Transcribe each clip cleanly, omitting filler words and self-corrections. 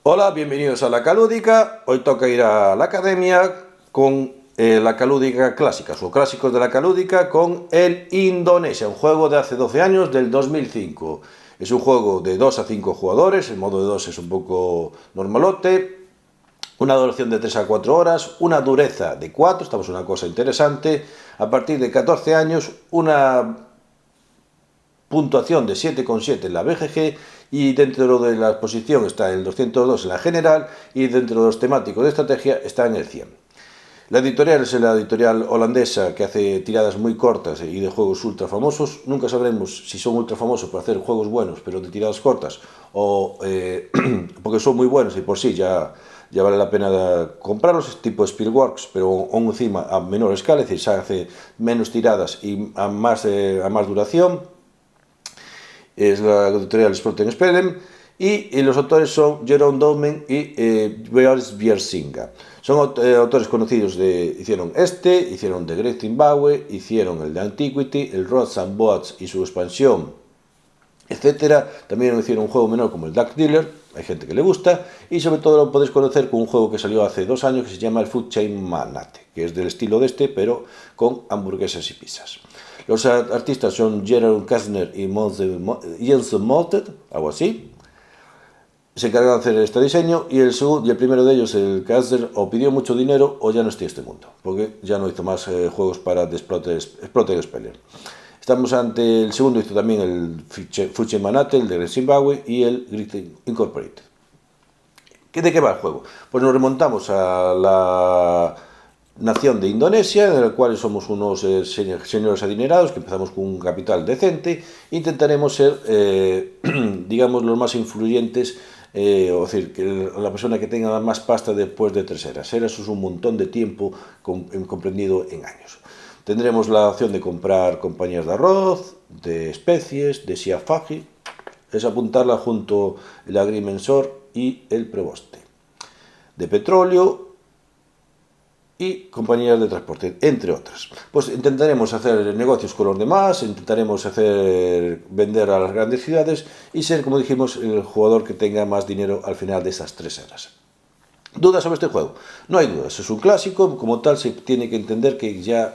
Hola, bienvenidos a La Calúdica. Hoy toca ir a la academia con La Calúdica Clásicas o Clásicos de La Calúdica con el Indonesia, un juego de hace 12 años, del 2005. Es un juego de 2 a 5 jugadores, el modo de 2 es un poco normalote, una duración de 3 a 4 horas, una dureza de 4, estamos en una cosa interesante, a partir de 14 años, una puntuación de 7,7 en la BGG, y dentro de la exposición está el 202 en la general, y dentro de los temáticos de estrategia está en el 100. La editorial es la editorial holandesa que hace tiradas muy cortas y de juegos ultra famosos. Nunca sabremos si son ultra famosos por hacer juegos buenos pero de tiradas cortas o porque son muy buenos y por sí ya vale la pena comprarlos. Es tipo Spielworks, pero aún encima a menor escala, es decir, se hace menos tiradas y a más duración. Es la editorial Sporten Spelen, y los autores son Jeroen Doumen y Boris Bjersinga. Son autores conocidos hicieron hicieron The Great Zimbabwe, hicieron el de Antiquity, el Rods and Boats y su expansión, etcétera. También hicieron un juego menor como el Duck Dealer, hay gente que le gusta, y sobre todo lo podéis conocer con un juego que salió hace 2 años que se llama el Food Chain Magnate, que es del estilo de pero con hamburguesas y pizzas. Los artistas son Gerard Kastner y Jens Molted, algo así. Se encargaron de hacer este diseño, y el primero de ellos, el Kastner, o pidió mucho dinero o ya no está en este mundo, porque ya no hizo más juegos para Exploter Speller. Estamos ante el segundo, hizo también el Fuche Manate, el de Zimbabwe y el Grit Incorporated. ¿De qué va el juego? Pues nos remontamos a la nación de Indonesia, en la cual somos unos señores adinerados que empezamos con un capital decente. Intentaremos ser, digamos, los más influyentes, o decir, que la persona que tenga más pasta después de 3 eras. Eras es un montón de tiempo comprendido en años. Tendremos la opción de comprar compañías de arroz, de especies, de siafagi, es apuntarla junto el agrimensor y el preboste, de petróleo y compañías de transporte, entre otras. Pues intentaremos hacer negocios con los demás, intentaremos vender a las grandes ciudades y ser, como dijimos, el jugador que tenga más dinero al final de esas 3 eras. ¿Dudas sobre este juego? No hay dudas, es un clásico, como tal se tiene que entender que ya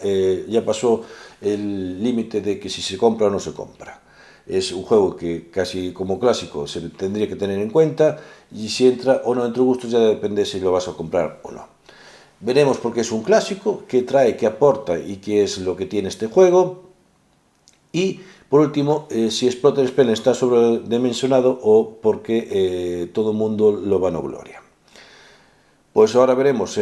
pasó el límite de que si se compra o no se compra. Es un juego que casi como clásico se tendría que tener en cuenta, y si entra o no en tu gusto ya depende si lo vas a comprar o no. Veremos por qué es un clásico, qué trae, qué aporta y qué es lo que tiene este juego. Y por último, si Exploter Spelen está sobredimensionado o por qué todo el mundo lo vanagloria. Pues ahora veremos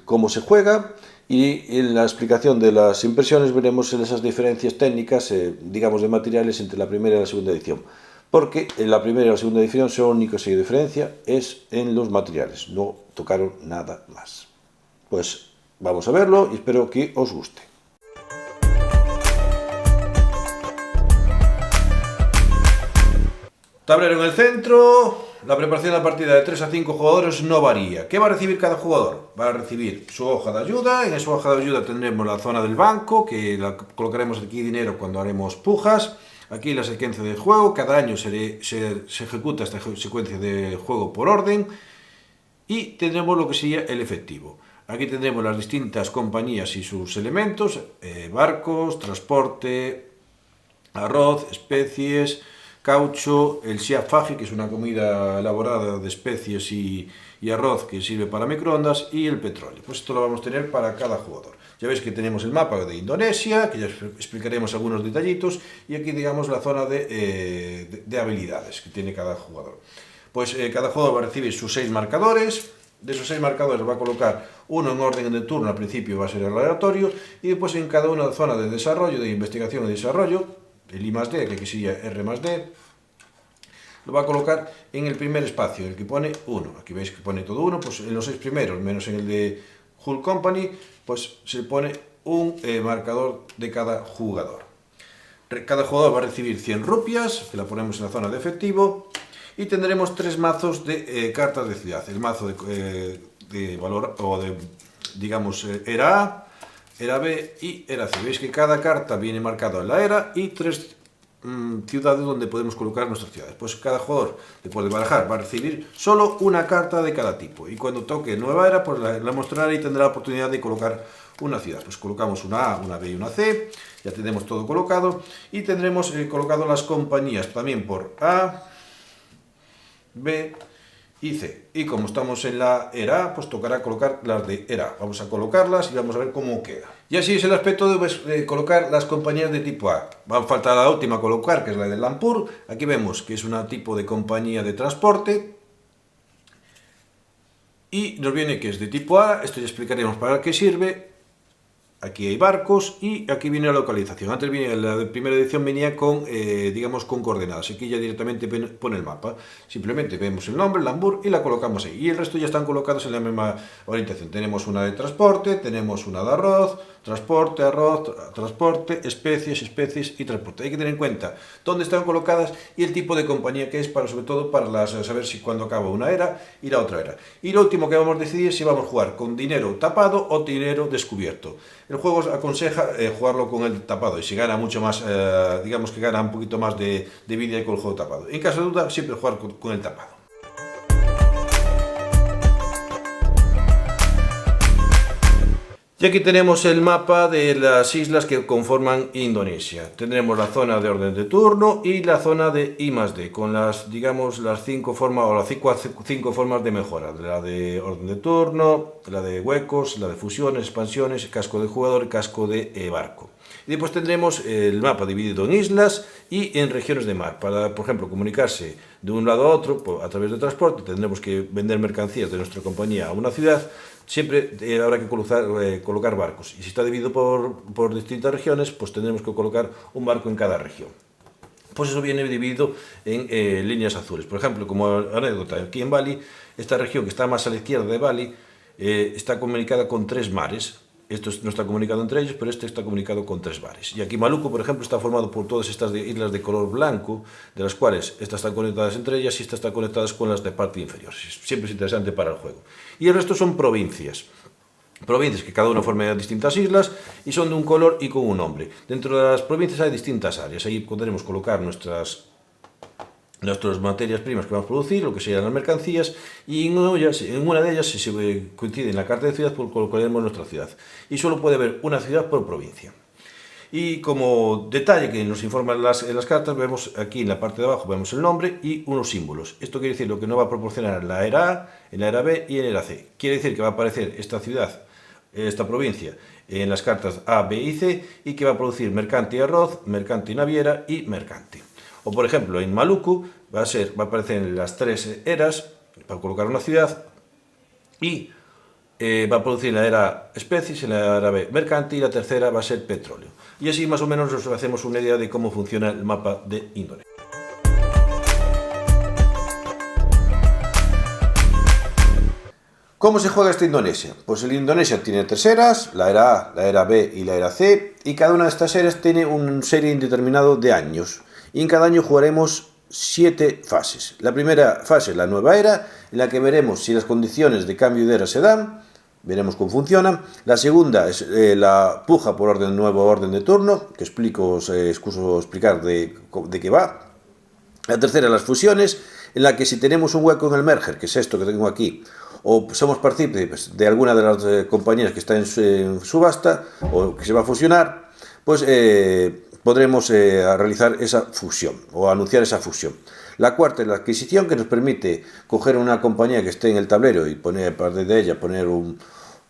cómo se juega, y en la explicación de las impresiones veremos esas diferencias técnicas, digamos, de materiales entre la primera y la segunda edición. Porque en la primera y la segunda edición lo único que se diferencia es en los materiales, no tocaron nada más. Pues vamos a verlo y espero que os guste. Tablero en el centro. La preparación de la partida de 3 a 5 jugadores no varía. ¿Qué va a recibir cada jugador? Va a recibir su hoja de ayuda. En esa hoja de ayuda tendremos la zona del banco, que colocaremos aquí dinero cuando haremos pujas. Aquí la secuencia de juego. Cada año se ejecuta esta secuencia de juego por orden. Y tendremos lo que sería el efectivo. Aquí tendremos las distintas compañías y sus elementos, barcos, transporte, arroz, especies, caucho, el siafagi, que es una comida elaborada de especies y arroz que sirve para microondas, y el petróleo. Pues esto lo vamos a tener para cada jugador. Ya veis que tenemos el mapa de Indonesia, que ya explicaremos algunos detallitos, y aquí digamos la zona de habilidades que tiene cada jugador. Pues cada jugador va a recibir sus 6 marcadores. De esos 6 marcadores va a colocar uno en orden de turno, al principio va a ser el aleatorio, y después en cada una zona de desarrollo, de investigación y desarrollo, el I+D, que aquí sería R+D, lo va a colocar en el primer espacio, el que pone 1. Aquí veis que pone todo 1, pues en los 6 primeros, menos en el de Hull Company, pues se pone un marcador de cada jugador. Cada jugador va a recibir 100 rupias, que la ponemos en la zona de efectivo, y tendremos 3 mazos de cartas de ciudad. El mazo de valor, o de, digamos, era A, era B y era C. Veis que cada carta viene marcada en la era y 3 ciudades donde podemos colocar nuestras ciudades. Pues cada jugador, después de barajar, va a recibir solo una carta de cada tipo. Y cuando toque nueva era, pues la mostrará y tendrá la oportunidad de colocar una ciudad. Pues colocamos una A, una B y una C. Ya tenemos todo colocado. Y tendremos colocado las compañías también por A, B y C. Y como estamos en la era A, pues tocará colocar las de era A. Vamos a colocarlas y vamos a ver cómo queda. Y así es el aspecto de colocar las compañías de tipo A. Va a faltar la última a colocar, que es la de Lampur. Aquí vemos que es un tipo de compañía de transporte. Y nos viene que es de tipo A. Esto ya explicaremos para qué sirve. Aquí hay barcos y aquí viene la localización. Antes la primera edición venía con, digamos, con coordenadas. Aquí ya directamente pone el mapa. Simplemente vemos el nombre, Lampur, y la colocamos ahí. Y el resto ya están colocados en la misma orientación. Tenemos una de transporte, tenemos una de arroz, transporte, especies y transporte. Hay que tener en cuenta dónde están colocadas y el tipo de compañía que es, sobre todo para saber si cuando acaba una era y la otra era. Y lo último que vamos a decidir es si vamos a jugar con dinero tapado o dinero descubierto. El juego aconseja jugarlo con el tapado y si gana mucho más, digamos que gana un poquito más de vida con el juego tapado. En caso de duda, siempre jugar con el tapado. Y aquí tenemos el mapa de las islas que conforman Indonesia. Tendremos la zona de orden de turno y la zona de I+D, con las, digamos, las 5 formas o las 5 formas de mejora. La de orden de turno, la de huecos, la de fusiones, expansiones, casco de jugador y casco de barco. Y después tendremos el mapa dividido en islas y en regiones de mar. Para, por ejemplo, comunicarse de un lado a otro a través de transporte, tendremos que vender mercancías de nuestra compañía a una ciudad. Siempre habrá que colocar barcos. Y si está dividido por distintas regiones, pues tendremos que colocar un barco en cada región. Pues eso viene dividido en líneas azules. Por ejemplo, como anécdota, aquí en Bali, esta región que está más a la izquierda de Bali, está comunicada con 3 mares. Esto no está comunicado entre ellos, pero este está comunicado con 3 mares. Y aquí Maluku, por ejemplo, está formado por todas estas islas de color blanco, de las cuales estas están conectadas entre ellas y estas están conectadas con las de parte inferior. Siempre es interesante para el juego. Y el resto son provincias. Provincias que cada una forma distintas islas y son de un color y con un nombre. Dentro de las provincias hay distintas áreas. Ahí podremos colocar nuestras materias primas que vamos a producir, lo que sean las mercancías, y en una de ellas, si se coincide en la carta de ciudad, pues colocaremos nuestra ciudad. Y solo puede haber una ciudad por provincia. Y como detalle que nos informan en las cartas, vemos aquí en la parte de abajo vemos el nombre y unos símbolos. Esto quiere decir lo que nos va a proporcionar en la era A, en la era B y en la era C. Quiere decir que va a aparecer esta ciudad, esta provincia, en las cartas A, B y C, y que va a producir mercante y arroz, mercante y naviera y mercante. O por ejemplo, en Maluku va a aparecer en las 3 eras para colocar una ciudad y va a producir en la era especies, en la era B mercante y la tercera va a ser petróleo. Y así más o menos nos hacemos una idea de cómo funciona el mapa de Indonesia. ¿Cómo se juega esta Indonesia? Pues el Indonesia tiene 3 eras, la era A, la era B y la era C, y cada una de estas eras tiene un serie indeterminado de años. Y en cada año jugaremos 7 fases. La primera fase es la nueva era, en la que veremos si las condiciones de cambio de era se dan, veremos cómo funciona. La segunda es la puja por nuevo orden de turno, que excuso explicar de qué va. La tercera, las fusiones, en la que si tenemos un hueco en el merger, que es esto que tengo aquí, o somos partícipes de alguna de las compañías que está en subasta, o que se va a fusionar, pues podremos realizar esa fusión o anunciar esa fusión. La cuarta es la adquisición, que nos permite coger una compañía que esté en el tablero y poner parte de ella,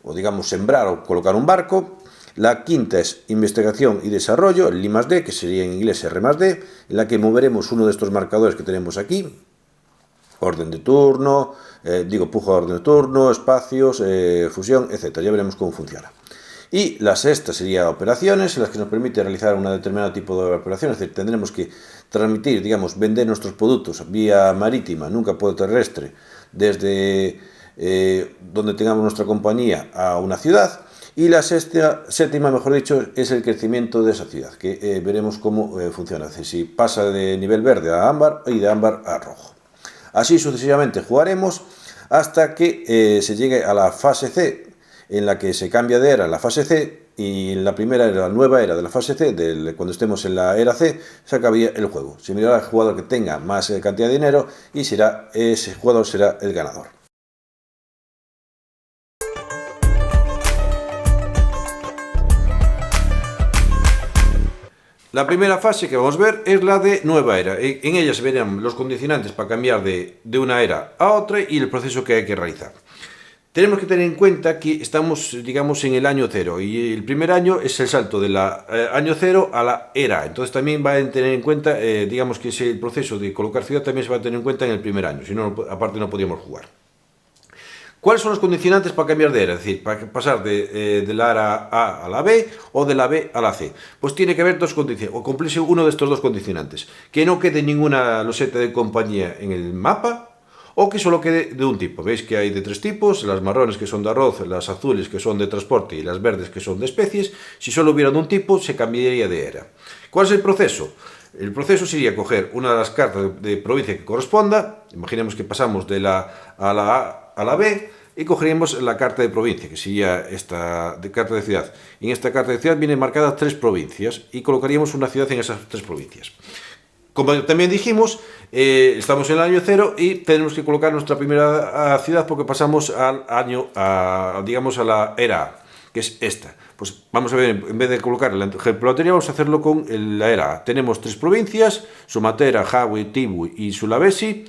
o digamos sembrar o colocar un barco. La quinta es investigación y desarrollo, el I+D, que sería en inglés R+D, en la que moveremos uno de estos marcadores que tenemos aquí, orden de turno, puja de orden de turno, espacios, fusión, etc. Ya veremos cómo funciona. Y la sexta sería operaciones, en las que nos permite realizar un determinado tipo de operaciones, es decir, tendremos que transmitir, vender nuestros productos vía marítima, nunca por terrestre, desde donde tengamos nuestra compañía a una ciudad. Y la séptima, mejor dicho, es el crecimiento de esa ciudad, que veremos cómo funciona, es decir, si pasa de nivel verde a ámbar y de ámbar a rojo. Así sucesivamente jugaremos hasta que se llegue a la fase C, en la que se cambia de era la fase C, y en la primera era la nueva era de la fase C, cuando estemos en la era C, se acabaría el juego. Se mirará al jugador que tenga más cantidad de dinero y ese jugador será el ganador. La primera fase que vamos a ver es la de nueva era. En ella se verán los condicionantes para cambiar de una era a otra y el proceso que hay que realizar. Tenemos que tener en cuenta que estamos, digamos, en el año 0 y el primer año es el salto del año 0 a la era. Entonces también va a tener en cuenta, digamos que ese proceso de colocar ciudad también se va a tener en cuenta en el primer año, si no, aparte no podíamos jugar. ¿Cuáles son los condicionantes para cambiar de era? Es decir, para pasar de la era A a la B o de la B a la C. Pues tiene que haber dos condiciones, o cumplirse uno de estos dos condicionantes. Que no quede ninguna loseta de compañía en el mapa, o que solo quede de un tipo. Veis que hay de tres tipos, las marrones que son de arroz, las azules que son de transporte y las verdes que son de especies. Si solo hubiera de un tipo, se cambiaría de era. ¿Cuál es el proceso? El proceso sería coger una de las cartas de provincia que corresponda. Imaginemos que pasamos de la A a la B y cogeríamos la carta de provincia, que sería esta de carta de ciudad. En esta carta de ciudad vienen marcadas 3 provincias y colocaríamos una ciudad en esas 3 provincias. Como también dijimos, estamos en el año 0 y tenemos que colocar nuestra primera ciudad porque pasamos al año, digamos, a la era A, que es esta. Pues vamos a ver, en vez de colocar el ejemplo anterior, vamos a hacerlo con la era A. Tenemos 3 provincias, Somatera, Jagüey, Tibui y Sulawesi,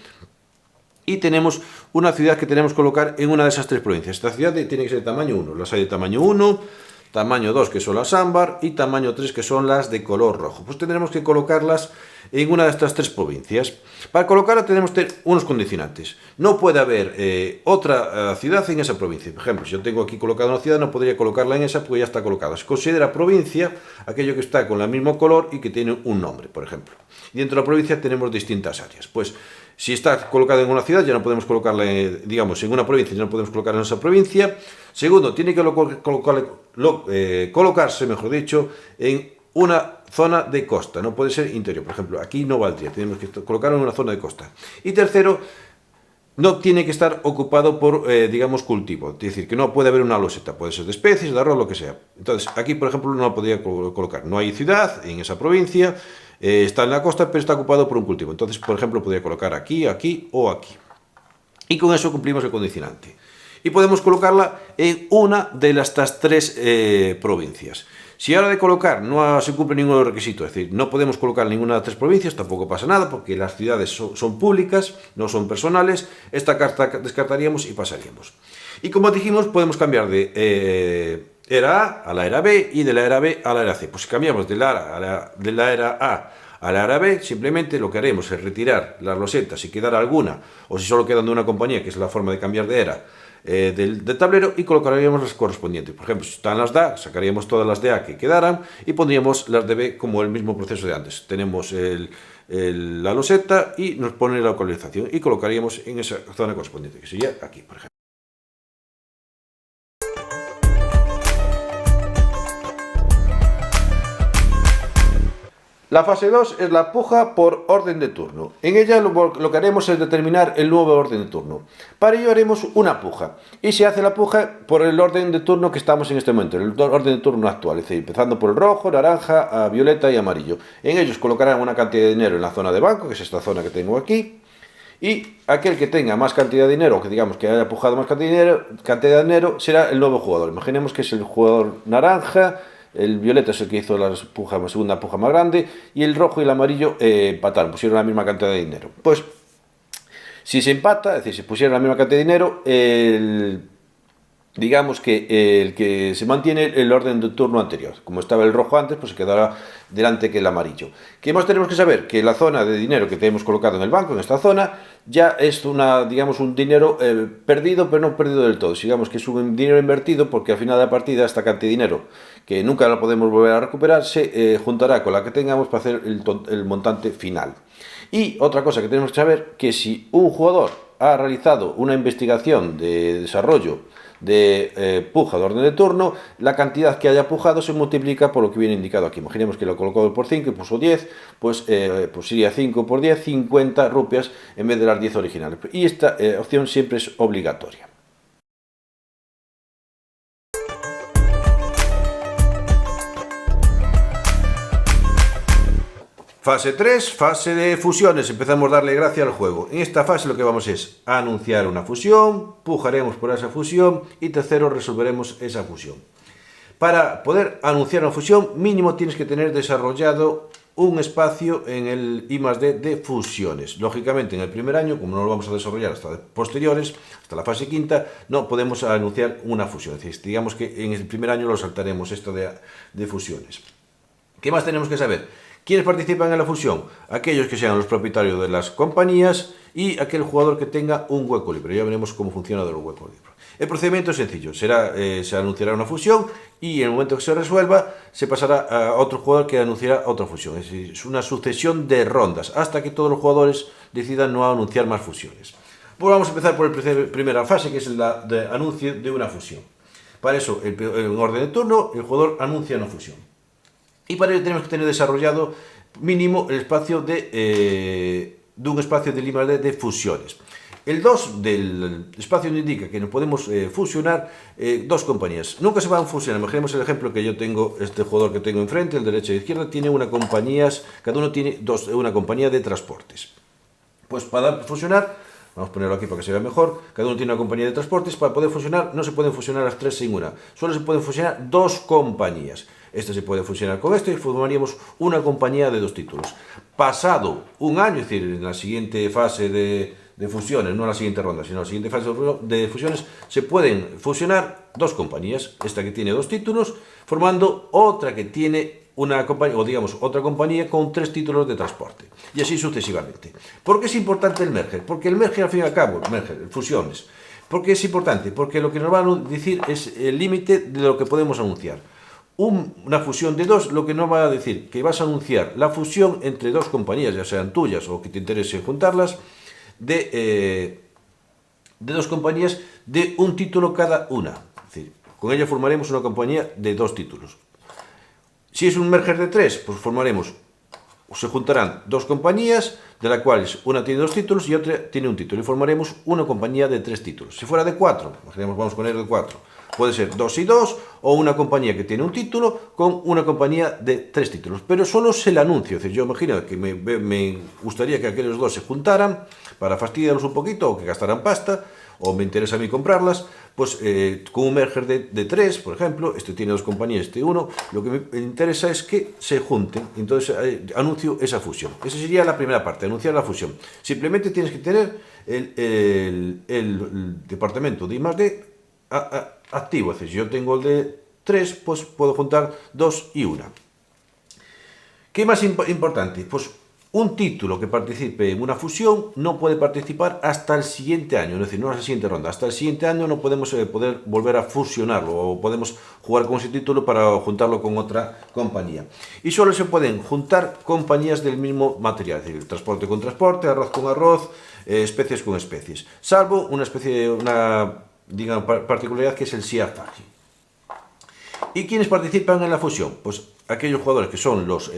y tenemos una ciudad que tenemos que colocar en una de esas 3 provincias. Esta ciudad tiene que ser de tamaño 1. Las hay de tamaño 1, tamaño 2 que son las ámbar y tamaño 3 que son las de color rojo. Pues tendremos que colocarlas en una de estas 3 provincias. Para colocarla tenemos que tener unos condicionantes. No puede haber otra ciudad en esa provincia. Por ejemplo, si yo tengo aquí colocada una ciudad, no podría colocarla en esa porque ya está colocada. Se considera provincia aquello que está con el mismo color y que tiene un nombre, por ejemplo. Y dentro de la provincia tenemos distintas áreas. Pues si está colocada en una ciudad, ya no podemos colocarla, digamos, en una provincia, ya no podemos colocarla en esa provincia. Segundo, tiene que colocarse, mejor dicho, en una zona de costa, no puede ser interior. Por ejemplo, aquí no valdría, tenemos que colocarlo en una zona de costa. Y tercero, no tiene que estar ocupado por, digamos, cultivo. Es decir, que no puede haber una loseta, puede ser de especies, de arroz, lo que sea. Entonces, aquí, por ejemplo, no lo podría colocar. No hay ciudad en esa provincia, está en la costa, pero está ocupado por un cultivo. Entonces, por ejemplo, podría colocar aquí, aquí o aquí. Y con eso cumplimos el condicionante. Y podemos colocarla en una de estas 3 provincias. Si a la hora de colocar no se cumple ninguno de los requisitos, es decir, no podemos colocar ninguna de las 3 provincias, tampoco pasa nada, porque las ciudades son públicas, no son personales, esta carta descartaríamos y pasaríamos. Y como dijimos, podemos cambiar de era A a la era B y de la era B a la era C. Pues si cambiamos de la era A a la era B, simplemente lo que haremos es retirar las losetas si quedara alguna, o si solo quedan de una compañía, que es la forma de cambiar de era, del tablero, y colocaríamos las correspondientes. Por ejemplo, si están las de A, sacaríamos todas las de A que quedaran y pondríamos las de B como el mismo proceso de antes. Tenemos la loseta y nos pone la localización y colocaríamos en esa zona correspondiente, que sería aquí, por ejemplo. La fase 2 es la puja por orden de turno. En ella lo que haremos es determinar el nuevo orden de turno. Para ello haremos una puja. Y se hace la puja por el orden de turno que estamos en este momento, el orden de turno actual. Es decir, empezando por el rojo, naranja, violeta y amarillo. En ellos colocarán una cantidad de dinero en la zona de banco, que es esta zona que tengo aquí. Y aquel que tenga más cantidad de dinero, o que digamos que haya pujado más cantidad de dinero, será el nuevo jugador. Imaginemos que es el jugador naranja. El violeta es el que hizo la segunda puja más grande y el rojo y el amarillo empataron, pusieron la misma cantidad de dinero. Pues si se empata, es decir, si pusieron la misma cantidad de dinero, digamos que el que se mantiene el orden de turno anterior. Como estaba el rojo antes, pues se quedará delante que el amarillo. ¿Qué más tenemos que saber? Que la zona de dinero que tenemos colocado en el banco, en esta zona, ya es digamos, un dinero perdido, pero no perdido del todo. Digamos que es un dinero invertido porque al final de la partida esta cantidad de dinero, que nunca la podemos volver a recuperar, se juntará con la que tengamos para hacer el montante final. Y otra cosa que tenemos que saber, que si un jugador ha realizado una investigación de desarrollo de puja de orden de turno, la cantidad que haya pujado se multiplica por lo que viene indicado aquí. Imaginemos que lo colocó por 5 y puso 10, pues sería 5 por 10, 50 rupias en vez de las 10 originales. Y esta opción siempre es obligatoria. Fase 3, fase de fusiones. Empezamos a darle gracia al juego. En esta fase lo que vamos es anunciar una fusión, pujaremos por esa fusión y tercero resolveremos esa fusión. Para poder anunciar una fusión, mínimo tienes que tener desarrollado un espacio en el I+D de fusiones. Lógicamente, en el primer año, como no lo vamos a desarrollar hasta posteriores, hasta la fase quinta, no podemos anunciar una fusión. Es decir, digamos que en el primer año lo saltaremos esto de fusiones. ¿Qué más tenemos que saber? ¿Quiénes participan en la fusión? Aquellos que sean los propietarios de las compañías y aquel jugador que tenga un hueco libre. Ya veremos cómo funciona de los huecos libres. El procedimiento es sencillo, se anunciará una fusión y en el momento que se resuelva se pasará a otro jugador que anunciará otra fusión. Es decir, es una sucesión de rondas hasta que todos los jugadores decidan no anunciar más fusiones. Pues vamos a empezar por la primera fase, que es la de anuncio de una fusión. Para eso, en orden de turno, el jugador anuncia una fusión. Y para ello tenemos que tener desarrollado mínimo el espacio de un espacio de I+D de fusiones. El 2 del espacio nos indica que nos podemos fusionar dos compañías. Nunca se van a fusionar. Imaginemos el ejemplo que yo tengo, este jugador que tengo enfrente, el derecha y el izquierda, tiene una compañía, cada uno tiene una compañía de transportes. Pues para fusionar, vamos a ponerlo aquí para que se vea mejor, cada uno tiene una compañía de transportes, para poder fusionar no se pueden fusionar las tres sin una, solo se pueden fusionar dos compañías. Esta se puede fusionar con esta y formaríamos una compañía de dos títulos. Pasado un año, es decir, en la siguiente fase de fusiones, no en la siguiente ronda, sino en la siguiente fase de fusiones, se pueden fusionar dos compañías, esta que tiene dos títulos, formando otra que tiene una compañía, o digamos, otra compañía con tres títulos de transporte, y así sucesivamente. ¿Por qué es importante el merger? Porque el merger, al fin y al cabo, fusiones. ¿Por qué es importante? Porque lo que nos va a decir es el límite de lo que podemos anunciar. Una fusión de dos, lo que nos va a decir que vas a anunciar la fusión entre dos compañías, ya sean tuyas o que te interese juntarlas, de dos compañías de un título cada una. Es decir, con ella formaremos una compañía de dos títulos. Si es un merger de tres, pues se juntarán dos compañías, de las cuales una tiene dos títulos y otra tiene un título, y formaremos una compañía de tres títulos. Si fuera de cuatro, imaginemos, vamos a poner de cuatro, puede ser 2 y 2, o una compañía que tiene un título con una compañía de 3 títulos. Pero solo se le anuncio. Es decir, yo imagino que me gustaría que aquellos dos se juntaran para fastidiarlos un poquito, o que gastaran pasta, o me interesa a mí comprarlas, pues con un merger de 3, por ejemplo, este tiene dos compañías, este uno, lo que me interesa es que se junten. Entonces anuncio esa fusión. Esa sería la primera parte, anunciar la fusión. Simplemente tienes que tener el departamento de I+D activo. Es decir, si yo tengo el de 3, pues puedo juntar 2 y 1. ¿Qué más importante? Pues un título que participe en una fusión no puede participar hasta el siguiente año, es decir, no es la siguiente ronda. Hasta el siguiente año no podemos poder volver a fusionarlo, o podemos jugar con ese título para juntarlo con otra compañía. Y solo se pueden juntar compañías del mismo material, es decir, transporte con transporte, arroz con arroz, especies con especies, salvo una digamos, particularidad que es el SIAFAGI. ¿Y quiénes participan en la fusión? Pues aquellos jugadores que son los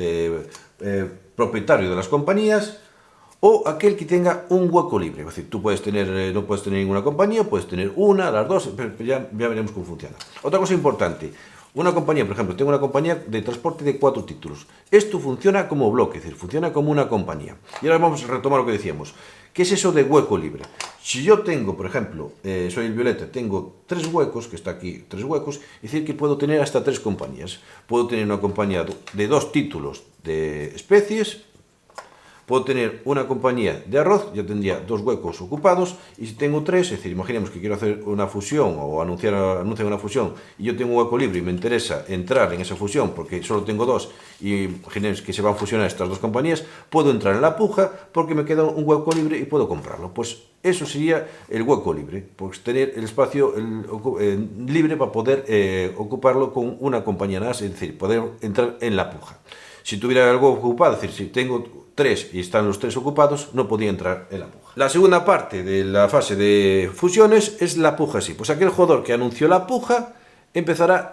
propietarios de las compañías, o aquel que tenga un hueco libre. Es decir, tú puedes tener, no puedes tener ninguna compañía, puedes tener una, las dos, pero ya veremos cómo funciona. Otra cosa importante, una compañía, por ejemplo, tengo una compañía de transporte de 4 títulos. Esto funciona como bloque, es decir, funciona como una compañía. Y ahora vamos a retomar lo que decíamos. ¿Qué es eso de hueco libre? Si yo tengo, por ejemplo, soy el Violeta, tengo 3 huecos, que está aquí, 3 huecos, es decir, que puedo tener hasta 3 compañías. Puedo tener una compañía de 2 títulos de especies, puedo tener una compañía de arroz, ya tendría 2 huecos ocupados, y si tengo 3, es decir, imaginemos que quiero hacer una fusión o anunciar una fusión, y yo tengo un hueco libre y me interesa entrar en esa fusión porque solo tengo 2, y imaginemos que se van a fusionar estas 2 compañías, puedo entrar en la puja porque me queda un hueco libre y puedo comprarlo. Pues eso sería el hueco libre, pues tener el espacio libre para poder ocuparlo con una compañía más, es decir, poder entrar en la puja. Si tuviera algo ocupado, es decir, si tengo 3 y están los 3 ocupados, no podía entrar en la puja. La segunda parte de la fase de fusiones es la puja. Sí, pues aquel jugador que anunció la puja empezará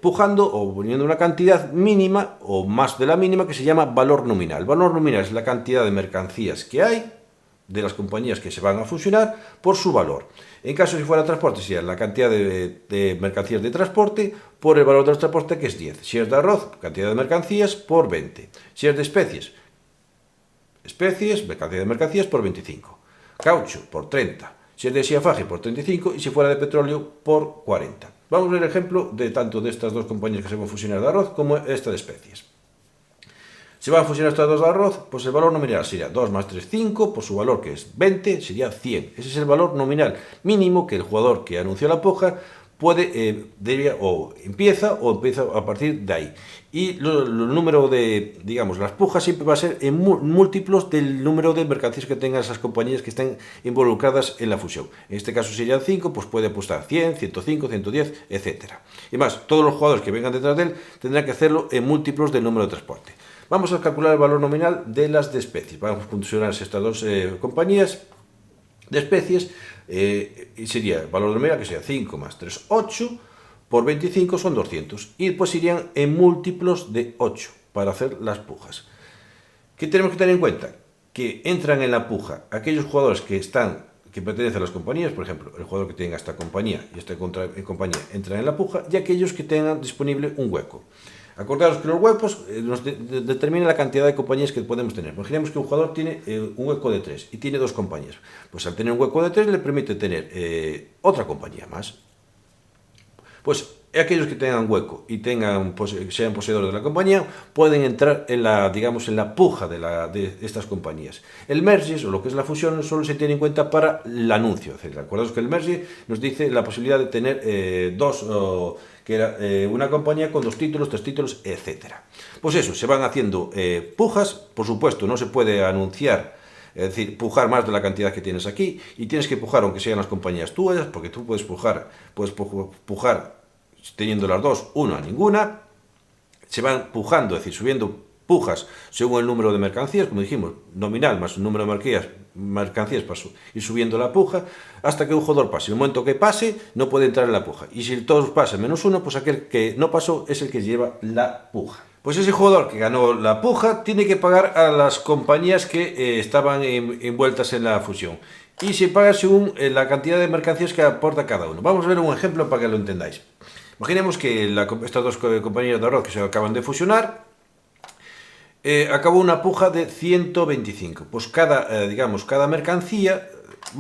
pujando o poniendo una cantidad mínima o más de la mínima que se llama valor nominal. Valor nominal es la cantidad de mercancías que hay de las compañías que se van a fusionar por su valor. En caso si fuera transporte, sería la cantidad de mercancías de transporte por el valor del transporte, que es 10. Si es de arroz, cantidad de mercancías por 20. Si es de especies, especies, cantidad de mercancías por 25. Caucho por 30. Si es de siafaje por 35 y si fuera de petróleo por 40. Vamos a ver el ejemplo de tanto de estas dos compañías que se van a fusionar de arroz como esta de especies. Se van a fusionar estas dos de arroz, pues el valor nominal sería 2 más 3, 5, por su valor que es 20, sería 100. Ese es el valor nominal mínimo que el jugador que anunció la puja puede, empieza a partir de ahí. Y el número de, digamos, las pujas siempre va a ser en múltiplos del número de mercancías que tengan esas compañías que estén involucradas en la fusión. En este caso serían 5, pues puede apostar 100, 105, 110, etc. Y más, todos los jugadores que vengan detrás de él tendrán que hacerlo en múltiplos del número de transporte. Vamos a calcular el valor nominal de las de especies. Vamos a funcionar estas dos compañías de especies y sería el valor nominal que sería 5 más 3, 8, por 25 son 200. Y después irían en múltiplos de 8 para hacer las pujas. ¿Qué tenemos que tener en cuenta? Que entran en la puja aquellos jugadores que pertenecen a las compañías, por ejemplo, el jugador que tenga esta compañía y esta compañía entran en la puja, y aquellos que tengan disponible un hueco. Acordaros que los huecos nos determinan la cantidad de compañías que podemos tener. Imaginemos que un jugador tiene un hueco de 3 y tiene 2 compañías. Pues al tener un hueco de 3 le permite tener otra compañía más. Pues aquellos que tengan hueco y sean poseedores de la compañía pueden entrar en la puja de estas compañías. El merge, o lo que es la fusión, solo se tiene en cuenta para el anuncio. Acordaos que el merge nos dice la posibilidad de tener una compañía con 2 títulos, 3 títulos, etc. Pues eso, se van haciendo pujas. Por supuesto, no se puede anunciar, es decir, pujar más de la cantidad que tienes aquí, y tienes que pujar aunque sean las compañías tuyas, porque tú puedes pujar teniendo las dos, una a ninguna. Se van pujando, es decir, subiendo pujas según el número de mercancías, como dijimos, nominal más el número de mercancías y subiendo la puja hasta que un jugador pase. En el momento que pase, no puede entrar en la puja. Y si todos pasan menos uno, pues aquel que no pasó es el que lleva la puja. Pues ese jugador que ganó la puja tiene que pagar a las compañías que estaban envueltas en la fusión. Y se paga según la cantidad de mercancías que aporta cada uno. Vamos a ver un ejemplo para que lo entendáis. Imaginemos que estas dos compañías de arroz que se acaban de fusionar, acabó una puja de 125. Pues cada mercancía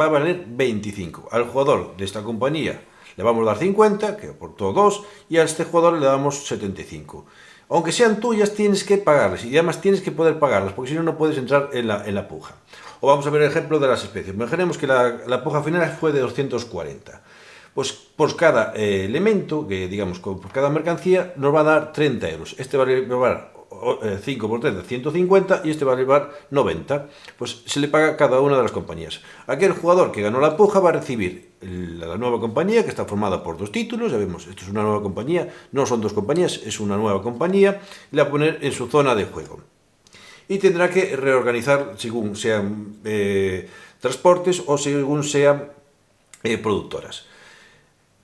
va a valer 25. Al jugador de esta compañía le vamos a dar 50, que aportó 2, y a este jugador le damos 75. Aunque sean tuyas, tienes que pagarlas, y además tienes que poder pagarlas, porque si no, no puedes entrar en la puja. O vamos a ver el ejemplo de las especies. Imaginemos que la puja final fue de 240. Pues por cada elemento, por cada mercancía, nos va a dar 30 euros. Este va a llevar 5 por 30, 150, y este va a llevar 90. Pues se le paga a cada una de las compañías. Aquel jugador que ganó la puja va a recibir la nueva compañía, que está formada por 2 títulos. Ya vemos, esto es una nueva compañía, no son 2 compañías, es una nueva compañía, y la va a poner en su zona de juego. Y tendrá que reorganizar según sean transportes o según sean productoras.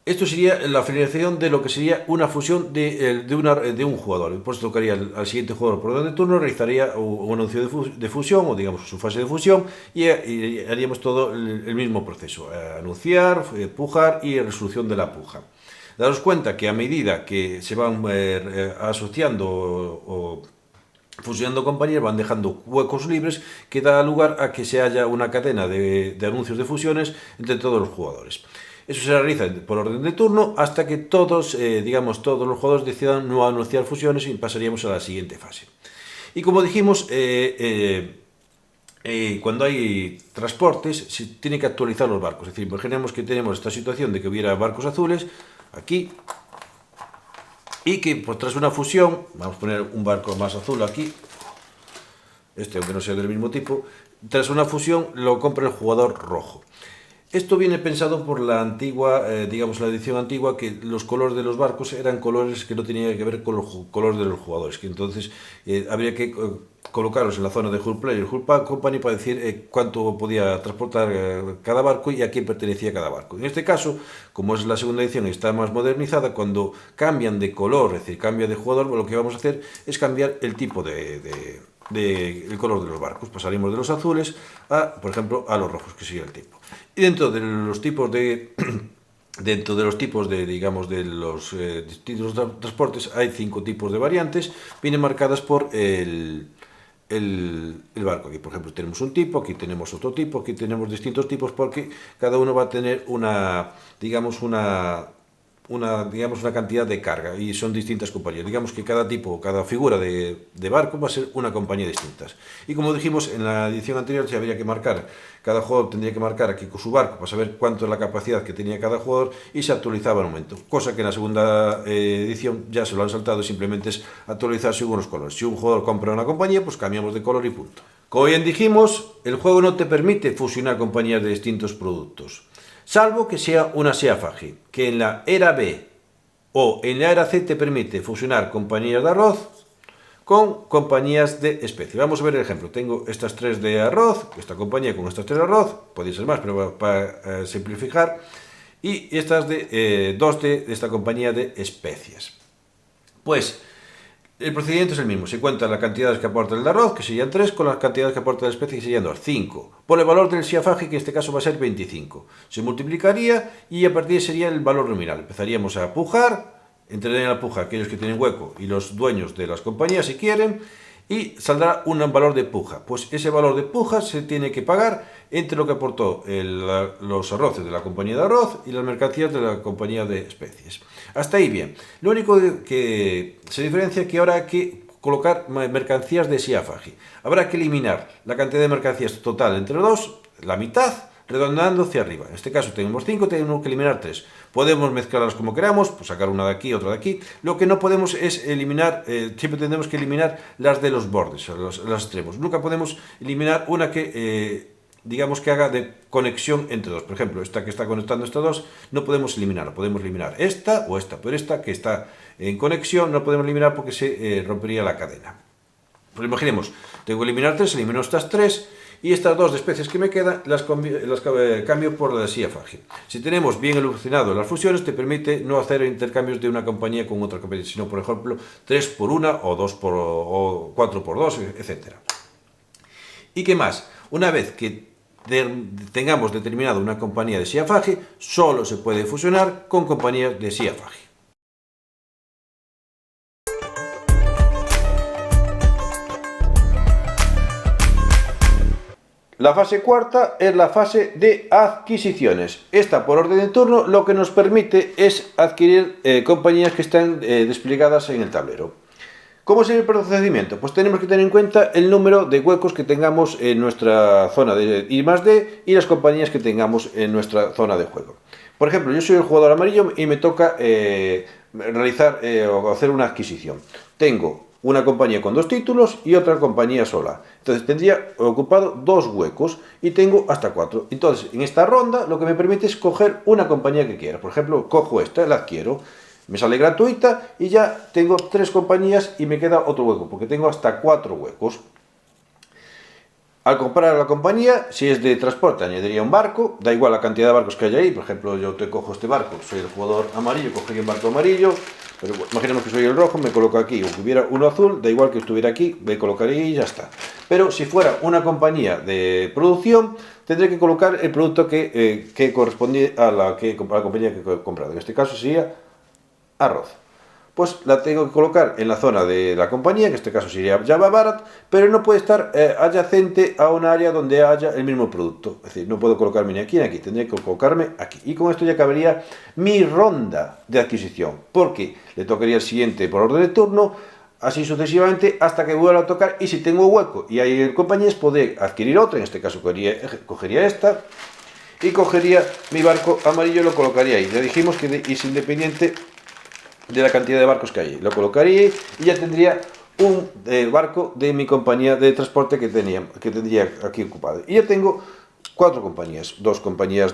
Esto sería la finalización de lo que sería una fusión de un jugador. Por eso tocaría al siguiente jugador por orden de turno, realizaría un anuncio de fusión, o digamos su fase de fusión, y haríamos todo el mismo proceso: anunciar, pujar y resolución de la puja. Daros cuenta que a medida que se van asociando o fusionando compañías, van dejando huecos libres, que da lugar a que se haya una cadena de anuncios de fusiones entre todos los jugadores. Eso se realiza por orden de turno hasta que todos los jugadores decidan no anunciar fusiones, y pasaríamos a la siguiente fase. Y como dijimos, cuando hay transportes se tienen que actualizar los barcos. Es decir, imaginemos que tenemos esta situación de que hubiera barcos azules aquí, y que tras una fusión, vamos a poner un barco más azul aquí, aunque no sea del mismo tipo, tras una fusión lo compra el jugador rojo. Esto viene pensado por la antigua, la edición antigua, que los colores de los barcos eran colores que no tenían que ver con los colores de los jugadores, que entonces habría que colocarlos en la zona de Hull Player y Hull Company para decir cuánto podía transportar cada barco y a quién pertenecía cada barco. En este caso, como es la segunda edición y está más modernizada, cuando cambian de color, es decir, cambia de jugador, lo que vamos a hacer es cambiar el tipo el color de los barcos. Pasaríamos de los azules por ejemplo, a los rojos, que sería el tipo. Y dentro de los tipos de los distintos transportes hay 5 tipos de variantes, vienen marcadas por el el barco. Aquí, por ejemplo, tenemos un tipo, aquí tenemos otro tipo, aquí tenemos distintos tipos, porque cada uno va a tener una cantidad de carga y son distintas compañías. Digamos que cada tipo, cada figura de barco va a ser una compañía distinta. Y como dijimos en la edición anterior, se habría que marcar, cada jugador tendría que marcar aquí con su barco para saber cuánto es la capacidad que tenía cada jugador y se actualizaba en un momento. Cosa que en la segunda edición ya se lo han saltado, simplemente es actualizar según los colores. Si un jugador compra una compañía, pues cambiamos de color y punto. Como bien dijimos, el juego no te permite fusionar compañías de distintos productos, salvo que sea una SEA-FAGI, que en la era B o en la era C te permite fusionar compañías de arroz con compañías de especie. Vamos a ver el ejemplo. Tengo estas 3 de arroz, esta compañía con estas 3 de arroz, podría ser más, pero para simplificar, y estas de 2 de esta compañía de especias. Pues el procedimiento es el mismo, se cuenta las cantidades que aporta el de arroz, que serían 3, con las cantidades que aporta la especie, que serían 2, 5. Por el valor del SEA-FAGI, que en este caso va a ser 25. Se multiplicaría y a partir de ahí sería el valor nominal. Empezaríamos a pujar, entrarían en la puja aquellos que tienen hueco y los dueños de las compañías si quieren, y saldrá un valor de puja. Pues ese valor de puja se tiene que pagar entre lo que aportó los arroces de la compañía de arroz y las mercancías de la compañía de especies. Hasta ahí bien. Lo único que se diferencia es que ahora hay que colocar mercancías de SEA-FAGI. Habrá que eliminar la cantidad de mercancías total entre los dos, la mitad, redondeando hacia arriba. En este caso tenemos 5, tenemos que eliminar 3. Podemos mezclarlas como queramos, pues sacar una de aquí, otra de aquí. Lo que no podemos es eliminar, siempre tendremos que eliminar las de los bordes, los extremos. Nunca podemos eliminar una que digamos que haga de conexión entre dos. Por ejemplo, esta que está conectando estas dos, no podemos eliminarla. Podemos eliminar esta o esta, pero esta que está en conexión no podemos eliminar porque se rompería la cadena. Pues imaginemos, tengo que eliminar 3, elimino estas 3 y estas 2 de especies que me quedan las cambio por la de SEA-FAGI. Si tenemos bien evolucionado las fusiones, te permite no hacer intercambios de una compañía con otra compañía, sino, por ejemplo, 3 por 1 o 4 por 2, etc. ¿Y qué más? Una vez que tengamos determinado una compañía de SEA-FAGI, solo se puede fusionar con compañías de SEA-FAGI. La fase cuarta es la fase de adquisiciones. Esta, por orden de turno, lo que nos permite es adquirir compañías que están desplegadas en el tablero. ¿Cómo es el procedimiento? Pues tenemos que tener en cuenta el número de huecos que tengamos en nuestra zona de I+D y las compañías que tengamos en nuestra zona de juego. Por ejemplo, yo soy el jugador amarillo y me toca realizar o hacer una adquisición. Tengo una compañía con 2 títulos y otra compañía sola. Entonces tendría ocupado 2 huecos y tengo hasta 4. Entonces, en esta ronda lo que me permite es coger una compañía que quiera. Por ejemplo, cojo esta, la adquiero. Me sale gratuita y ya tengo 3 compañías y me queda otro hueco, porque tengo hasta 4 huecos. Al comprar la compañía, si es de transporte, añadiría un barco, da igual la cantidad de barcos que haya ahí. Por ejemplo, yo te cojo este barco, soy el jugador amarillo, cogería un barco amarillo, pero imaginemos que soy el rojo, me coloco aquí, o que hubiera uno azul, da igual que estuviera aquí, me colocaría y ya está. Pero si fuera una compañía de producción, tendré que colocar el producto que corresponde a la compañía que he comprado. En este caso sería arroz. Pues la tengo que colocar en la zona de la compañía, que en este caso sería Java Barat, pero no puede estar adyacente a un área donde haya el mismo producto. Es decir, no puedo colocarme ni aquí ni aquí, tendré que colocarme aquí. Y con esto ya acabaría mi ronda de adquisición, porque le tocaría el siguiente por orden de turno, así sucesivamente hasta que vuelva a tocar, y si tengo hueco y hay compañías, podré adquirir otra. En este caso cogería esta y cogería mi barco amarillo y lo colocaría ahí. Ya dijimos que es independiente de la cantidad de barcos que hay. Lo colocaría y ya tendría un barco de mi compañía de transporte que tendría aquí ocupado. Y ya tengo 4 compañías. 2 compañías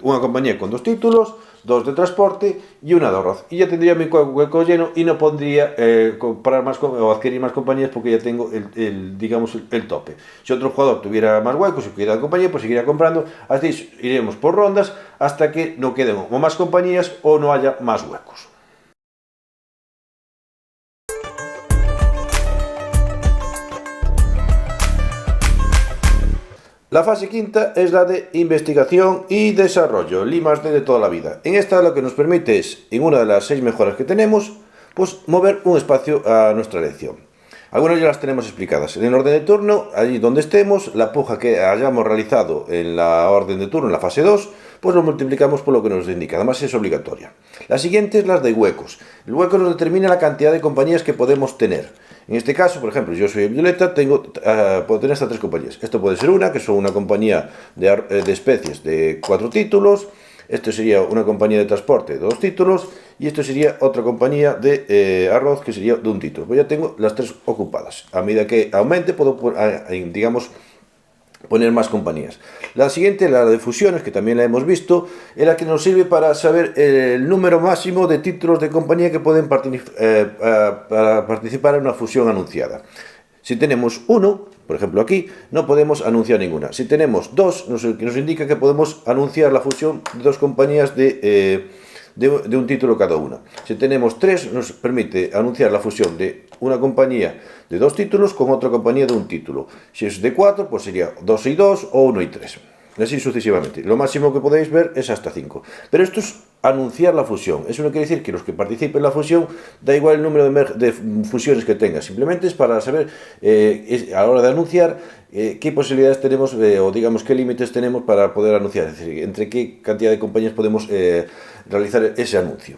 una compañía con 2 títulos, 2 de transporte y una de arroz. Y ya tendría mi hueco lleno y no podría comprar más o adquirir más compañías, porque ya tengo digamos el tope. Si otro jugador tuviera más huecos y tuviera compañía, pues seguiría comprando. Así iremos por rondas hasta que no queden o más compañías o no haya más huecos. La fase quinta es la de investigación y desarrollo, el I+D de toda la vida. En esta lo que nos permite es, en una de las 6 mejoras que tenemos, pues mover un espacio a nuestra elección. Algunas ya las tenemos explicadas. En orden de turno, allí donde estemos, la puja que hayamos realizado en la orden de turno, en la fase 2, pues lo multiplicamos por lo que nos indica. Además es obligatoria. La siguiente es las de huecos. El hueco nos determina la cantidad de compañías que podemos tener. En este caso, por ejemplo, yo soy Violeta, puedo tener hasta 3 compañías. Esto puede ser una, que son una compañía de especies de 4 títulos. Esto sería una compañía de transporte de 2 títulos. Y esto sería otra compañía de arroz, que sería de 1 título. Pues ya tengo las 3 ocupadas. A medida que aumente, puedo, digamos, poner más compañías. La siguiente, la de fusiones, que también la hemos visto, es la que nos sirve para saber el número máximo de títulos de compañía que pueden para participar en una fusión anunciada. Si tenemos 1, por ejemplo aquí, no podemos anunciar ninguna. Si tenemos 2, nos indica que podemos anunciar la fusión de 2 compañías de 1 título cada una. Si tenemos 3, nos permite anunciar la fusión de una compañía de 2 títulos con otra compañía de 1 título. Si es de 4, pues sería 2 y 2 o 1 y 3. Así sucesivamente. Lo máximo que podéis ver es hasta 5. Pero esto es anunciar la fusión. Eso no quiere decir que los que participen en la fusión, da igual el número de fusiones que tenga. Simplemente es para saber, a la hora de anunciar, qué posibilidades tenemos o digamos qué límites tenemos para poder anunciar. Es decir, entre qué cantidad de compañías podemos realizar ese anuncio.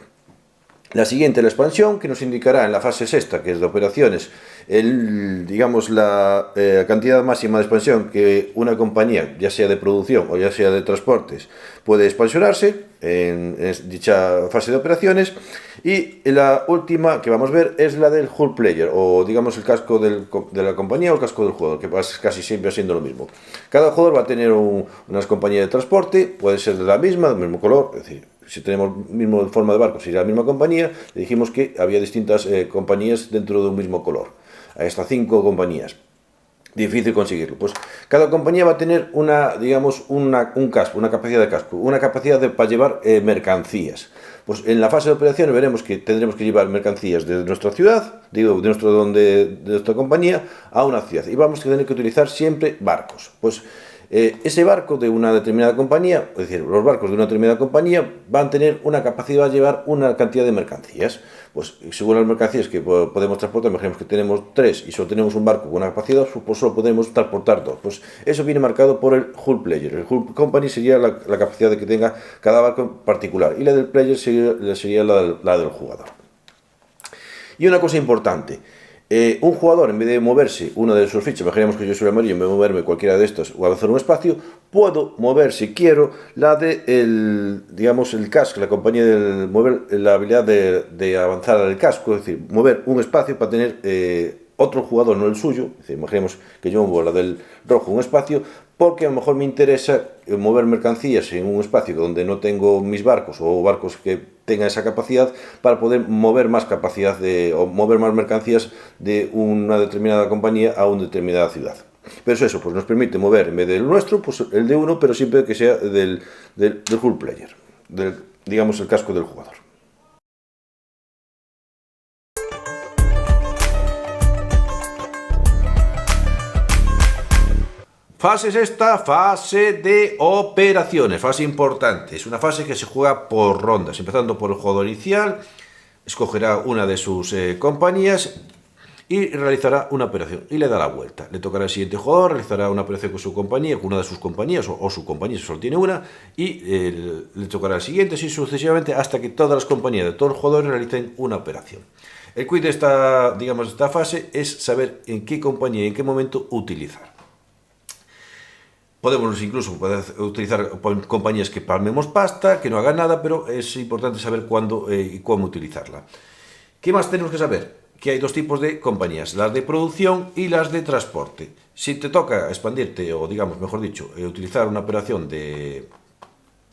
La siguiente, la expansión, que nos indicará en la fase sexta, que es de operaciones, digamos la cantidad máxima de expansión que una compañía, ya sea de producción o ya sea de transportes, puede expansionarse en dicha fase de operaciones. Y la última que vamos a ver es la del hull player, o digamos el casco de la compañía o el casco del jugador, que va casi siempre siendo lo mismo. Cada jugador va a tener unas compañías de transporte, puede ser de la misma, del mismo color, es decir, si tenemos mismo forma de barco, sería la misma compañía. Le dijimos que había distintas compañías dentro de un mismo color, hasta 5 compañías. Difícil conseguirlo. Pues cada compañía va a tener un casco, una capacidad de casco, una capacidad para llevar mercancías. Pues en la fase de operaciones veremos que tendremos que llevar mercancías desde nuestra ciudad, de nuestra compañía, a una ciudad. Y vamos a tener que utilizar siempre barcos. Pues ese barco de una determinada compañía, es decir, los barcos de una determinada compañía van a tener una capacidad de llevar una cantidad de mercancías. Pues según las mercancías que podemos transportar, imaginemos que tenemos 3 y solo tenemos un barco con una capacidad, pues solo podemos transportar 2. Pues eso viene marcado por el hull player. El hull company sería la capacidad de que tenga cada barco en particular y la del player sería la del jugador. Y una cosa importante. Un jugador, en vez de moverse una de sus fichas, imaginemos que yo soy amarillo, en vez de moverme cualquiera de estos o avanzar un espacio, puedo mover, si quiero, digamos, el casco, la compañía de mover la habilidad de avanzar al casco, es decir, mover un espacio para tener otro jugador, no el suyo. Es decir, imaginemos que yo muevo la del rojo un espacio, porque a lo mejor me interesa mover mercancías en un espacio donde no tengo mis barcos o barcos que tengan esa capacidad, para poder mover más capacidad o mover más mercancías de una determinada compañía a una determinada ciudad. Pero eso pues nos permite mover, en vez del nuestro, pues el de uno, pero siempre que sea del hull player, digamos el casco del jugador. Fase es esta, fase de operaciones, fase importante. Es una fase que se juega por rondas, empezando por el jugador inicial, escogerá una de sus compañías y realizará una operación y le da la vuelta. Le tocará al siguiente jugador, realizará una operación con su compañía, con una de sus compañías o su compañía si solo tiene una, y le tocará al siguiente, así sucesivamente, hasta que todas las compañías de todos los jugadores realicen una operación. El quid de esta fase es saber en qué compañía y en qué momento utilizar. Podemos incluso utilizar compañías que palmemos pasta, que no hagan nada, pero es importante saber cuándo y cómo utilizarla. ¿Qué más tenemos que saber? Que hay 2 tipos de compañías, las de producción y las de transporte. Si te toca expandirte, o digamos, mejor dicho, utilizar una operación de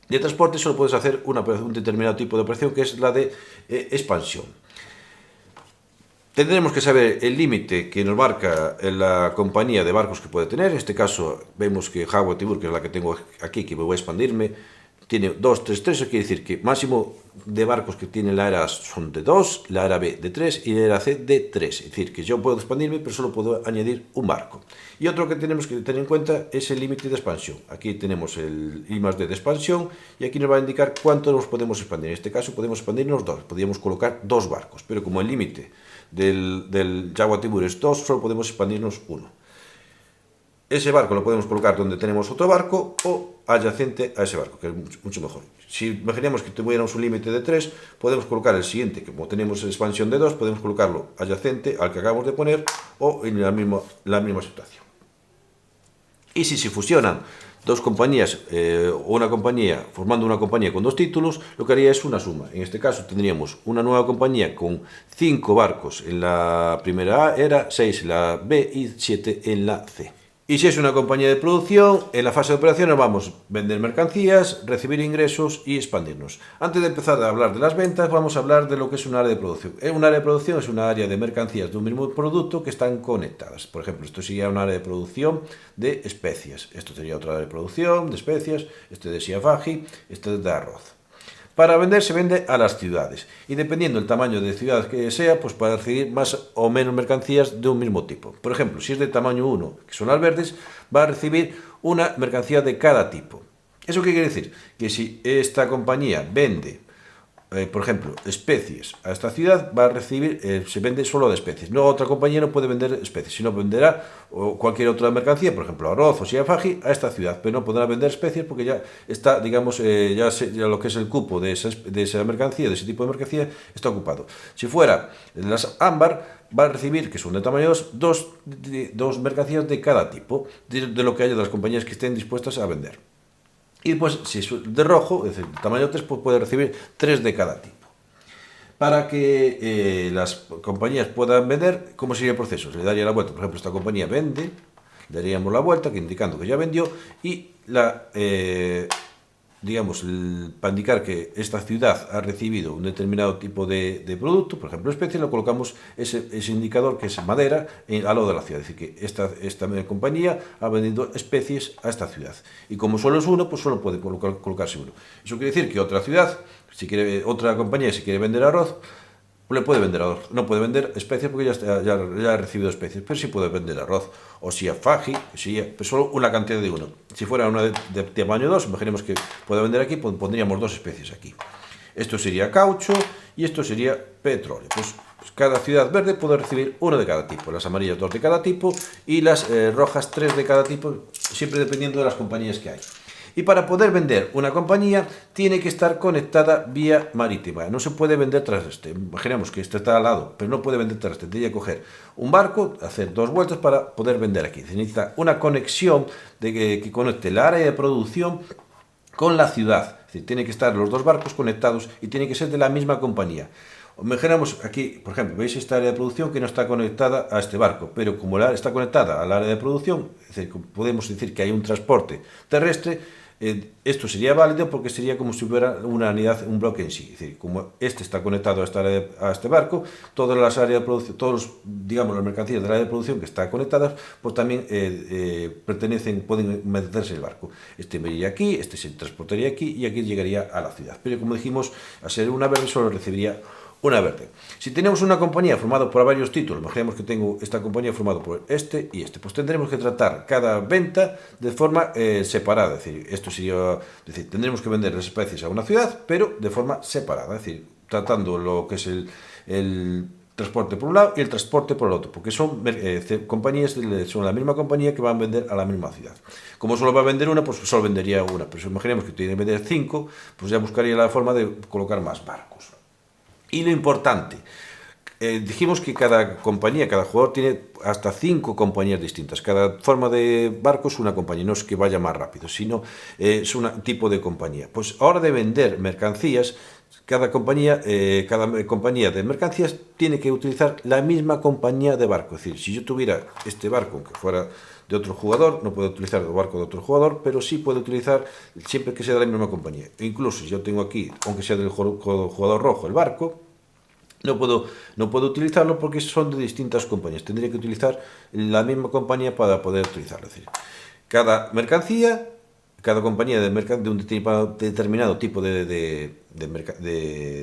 transporte, solo puedes hacer un determinado tipo de operación, que es la de expansión. Tendremos que saber el límite que nos marca la compañía de barcos que puede tener. En este caso vemos que Jaguar Tibur, que es la que tengo aquí, que me voy a expandirme, tiene 2, 3, 3. Eso quiere decir que máximo de barcos que tiene la era son de 2, la era B de 3 y la era C de 3. Es decir, que yo puedo expandirme, pero solo puedo añadir un barco. Y otro que tenemos que tener en cuenta es el límite de expansión. Aquí tenemos el I+D de expansión y aquí nos va a indicar cuánto nos podemos expandir. En este caso podemos expandirnos 2, podríamos colocar 2 barcos, pero como el límite del Jaguar Tiburés 2, solo podemos expandirnos uno. Ese barco lo podemos colocar donde tenemos otro barco o adyacente a ese barco, que es mucho mejor. Si imaginemos que tuviéramos un límite de 3, podemos colocar el siguiente, que como tenemos expansión de 2, podemos colocarlo adyacente al que acabamos de poner o en la misma situación. Y si se fusionan dos compañías o una compañía, formando una compañía con dos títulos, lo que haría es una suma. En este caso tendríamos una nueva compañía con 5 barcos en la primera era, 6 en la B y 7 en la C. Y si es una compañía de producción, en la fase de operaciones vamos a vender mercancías, recibir ingresos y expandirnos. Antes de empezar a hablar de las ventas, vamos a hablar de lo que es un área de producción. Un área de producción es una área de mercancías de un mismo producto que están conectadas. Por ejemplo, esto sería un área de producción de especias. Esto sería otra área de producción de especias, este de siafagi, este de arroz. Para vender se vende a las ciudades y dependiendo del tamaño de ciudad que sea, pues para recibir más o menos mercancías de un mismo tipo. Por ejemplo, si es de tamaño 1, que son las verdes, va a recibir una mercancía de cada tipo. ¿Eso qué quiere decir? Que si esta compañía vende, por ejemplo, especies a esta ciudad, va a recibir, se vende solo de especies. No, otra compañía no puede vender especies, sino venderá cualquier otra mercancía, por ejemplo, arroz o siafagi, a esta ciudad, pero no podrá vender especies porque ya está, digamos, ya lo que es el cupo de esa mercancía, de ese tipo de mercancía, está ocupado. Si fuera las ámbar, va a recibir, que son de tamaño 2, dos mercancías de cada tipo, de lo que haya de las compañías que estén dispuestas a vender. Y después, si es de rojo, es decir, de tamaño 3, pues puede recibir 3 de cada tipo. Para que las compañías puedan vender, ¿cómo sería el proceso? Se le daría la vuelta, por ejemplo, esta compañía vende, le daríamos la vuelta, indicando que ya vendió, y digamos, para indicar que esta ciudad ha recibido un determinado tipo de producto, por ejemplo, especie, lo colocamos ese indicador que es madera al lado de la ciudad. Es decir, que esta compañía ha vendido especies a esta ciudad. Y como solo es uno, pues solo puede colocarse uno. Eso quiere decir que otra ciudad, otra compañía, si quiere vender arroz, le puede vender arroz. No puede vender especies porque ya ha recibido especies, pero sí puede vender arroz. O siafagi, pues solo una cantidad de uno. Si fuera una de tamaño 2, imaginemos que puede vender aquí, pues pondríamos 2 especies aquí. Esto sería caucho y esto sería petróleo. Pues cada ciudad verde puede recibir uno de cada tipo. Las amarillas 2 de cada tipo y las rojas 3 de cada tipo, siempre dependiendo de las compañías que hay. Y para poder vender una compañía tiene que estar conectada vía marítima. No se puede vender tras este. Imaginemos que este está al lado, pero no puede vender tras este. Tiene que coger un barco, hacer 2 vueltas para poder vender aquí. Se necesita una conexión que conecte el área de producción con la ciudad. Es decir, tiene que estar los 2 barcos conectados y tiene que ser de la misma compañía. Imaginemos aquí, por ejemplo, veis esta área de producción que no está conectada a este barco, pero como está conectada al área de producción, es decir, podemos decir que hay un transporte terrestre. Esto sería válido porque sería como si hubiera una unidad, un bloque en sí. Es decir, como este está conectado a este barco, todas las áreas de producción, digamos, las mercancías del área de producción que están conectadas, pues también pueden meterse en el barco. Este iría aquí, este se transportaría aquí y aquí llegaría a la ciudad. Pero como dijimos, al ser una verde solo recibiría una verde. Si tenemos una compañía formada por varios títulos, imaginemos que tengo esta compañía formada por este y este, pues tendremos que tratar cada venta de forma separada. Es decir, tendremos que vender las especies a una ciudad, pero de forma separada. Es decir, tratando lo que es el transporte por un lado y el transporte por el otro, porque son compañías, son la misma compañía que van a vender a la misma ciudad. Como solo va a vender una, pues solo vendería una, pero si imaginemos que tiene que vender 5, pues ya buscaría la forma de colocar más barcos. Y lo importante, dijimos que cada compañía, cada jugador tiene hasta 5 compañías distintas. Cada forma de barco es una compañía, no es que vaya más rápido, sino es un tipo de compañía. Pues a hora de vender mercancías, cada compañía de mercancías tiene que utilizar la misma compañía de barco. Es decir, si yo tuviera este barco, aunque fuera de otro jugador, no puedo utilizar el barco de otro jugador, pero sí puedo utilizar siempre que sea de la misma compañía. E incluso si yo tengo aquí, aunque sea del jugador rojo, el barco, no puedo utilizarlo porque son de distintas compañías. Tendría que utilizar la misma compañía para poder utilizarlo. Es decir, cada mercancía, cada compañía de un determinado tipo de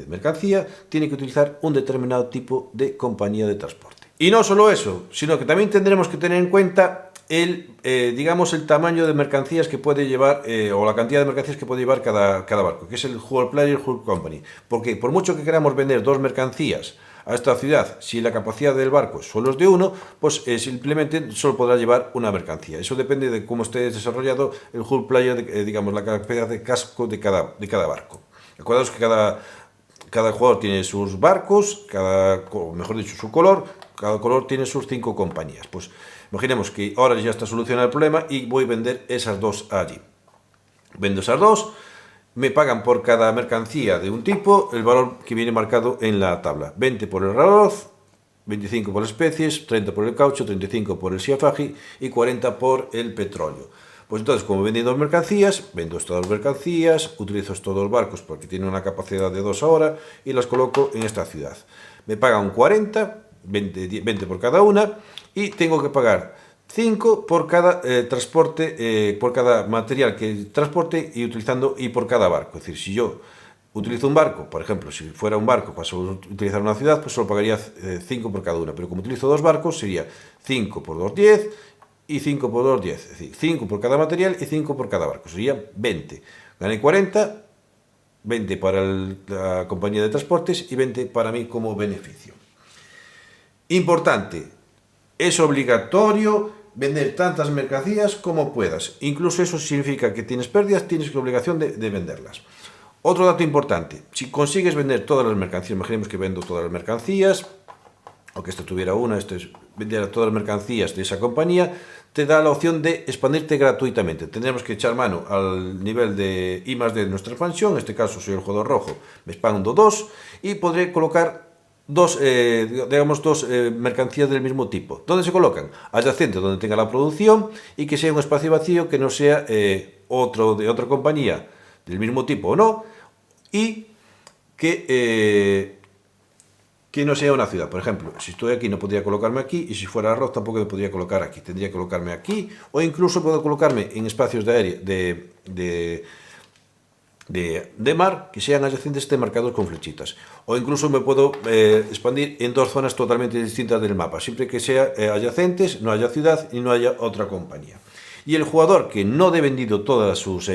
mercancía tiene que utilizar un determinado tipo de compañía de transporte. Y no solo eso, sino que también tendremos que tener en cuenta digamos, el tamaño de mercancías que puede llevar, o la cantidad de mercancías que puede llevar cada barco, que es el Hull Player y el Hull Company. Porque por mucho que queramos vender 2 mercancías a esta ciudad, si la capacidad del barco solo es de 1, pues simplemente solo podrá llevar una mercancía. Eso depende de cómo esté desarrollado el hull player, digamos, la capacidad de casco de cada barco. Acordaos que cada jugador tiene sus barcos, mejor dicho, su color, cada color tiene sus 5 compañías. Pues imaginemos que ahora ya está solucionado el problema y voy a vender esas 2 allí. Vendo esas 2, me pagan por cada mercancía de un tipo el valor que viene marcado en la tabla. 20 por el arroz, 25 por especies, 30 por el caucho, 35 por el siafagi y 40 por el petróleo. Pues entonces, como vendí 2 mercancías, vendo estas 2 mercancías, utilizo estos 2 barcos porque tienen una capacidad de 2 ahora y las coloco en esta ciudad. Me pagan 40, 20 por cada una y tengo que pagar 5 por cada transporte, por cada material que transporte y por cada barco. Es decir, si yo utilizo un barco, por ejemplo, si fuera un barco para utilizar una ciudad, pues solo pagaría 5 por cada una. Pero como utilizo 2 barcos, sería 5 por 2, 10 y 5 por 2, 10. Es decir, 5 por cada material y 5 por cada barco. Sería 20. Gané 40, 20 para la compañía de transportes y 20 para mí como beneficio. Importante, es obligatorio vender tantas mercancías como puedas. Incluso eso significa que tienes pérdidas, tienes la obligación de venderlas. Otro dato importante, si consigues vender todas las mercancías, imaginemos que vendo todas las mercancías, o que esto tuviera una, esto es vender todas las mercancías de esa compañía, te da la opción de expandirte gratuitamente. Tendremos que echar mano al nivel de I+D de nuestra expansión, en este caso soy el jugador rojo, me expando 2 y podré colocar dos mercancías del mismo tipo. ¿Dónde se colocan? Adyacente, donde tenga la producción y que sea un espacio vacío que no sea otro de otra compañía del mismo tipo o no, y que no sea una ciudad. Por ejemplo, si estoy aquí no podría colocarme aquí, y si fuera arroz tampoco me podría colocar aquí. Tendría que colocarme aquí, o incluso puedo colocarme en espacios de mar que sean adyacentes, estén marcados con flechitas, o incluso me puedo expandir en 2 zonas totalmente distintas del mapa, siempre que sean adyacentes, no haya ciudad y no haya otra compañía. Y el jugador que no ha vendido todas sus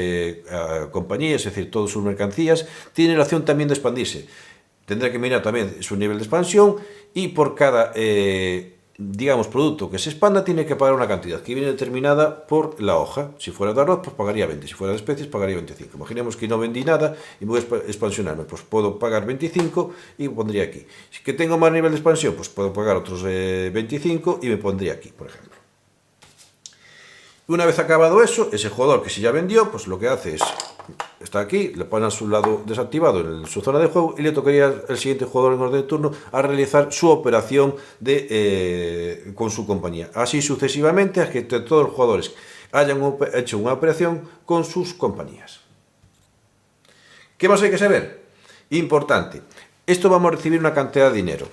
compañías, es decir, todas sus mercancías, tiene la opción también de expandirse. Tendrá que mirar también su nivel de expansión y por cada digamos, producto que se expanda, tiene que pagar una cantidad que viene determinada por la hoja. Si fuera de arroz, pues pagaría 20. Si fuera de especies, pagaría 25. Imaginemos que no vendí nada y voy a expansionarme, pues puedo pagar 25 y me pondría aquí. Si que tengo más nivel de expansión, pues puedo pagar otros 25 y me pondría aquí, por ejemplo. Una vez acabado eso, ese jugador que si ya vendió, pues lo que hace es, está aquí, le pone a su lado desactivado en su zona de juego y le tocaría al siguiente jugador en orden de turno a realizar su operación con su compañía. Así sucesivamente, hasta que todos los jugadores hayan hecho una operación con sus compañías. ¿Qué más hay que saber? Importante, esto vamos a recibir una cantidad de dinero.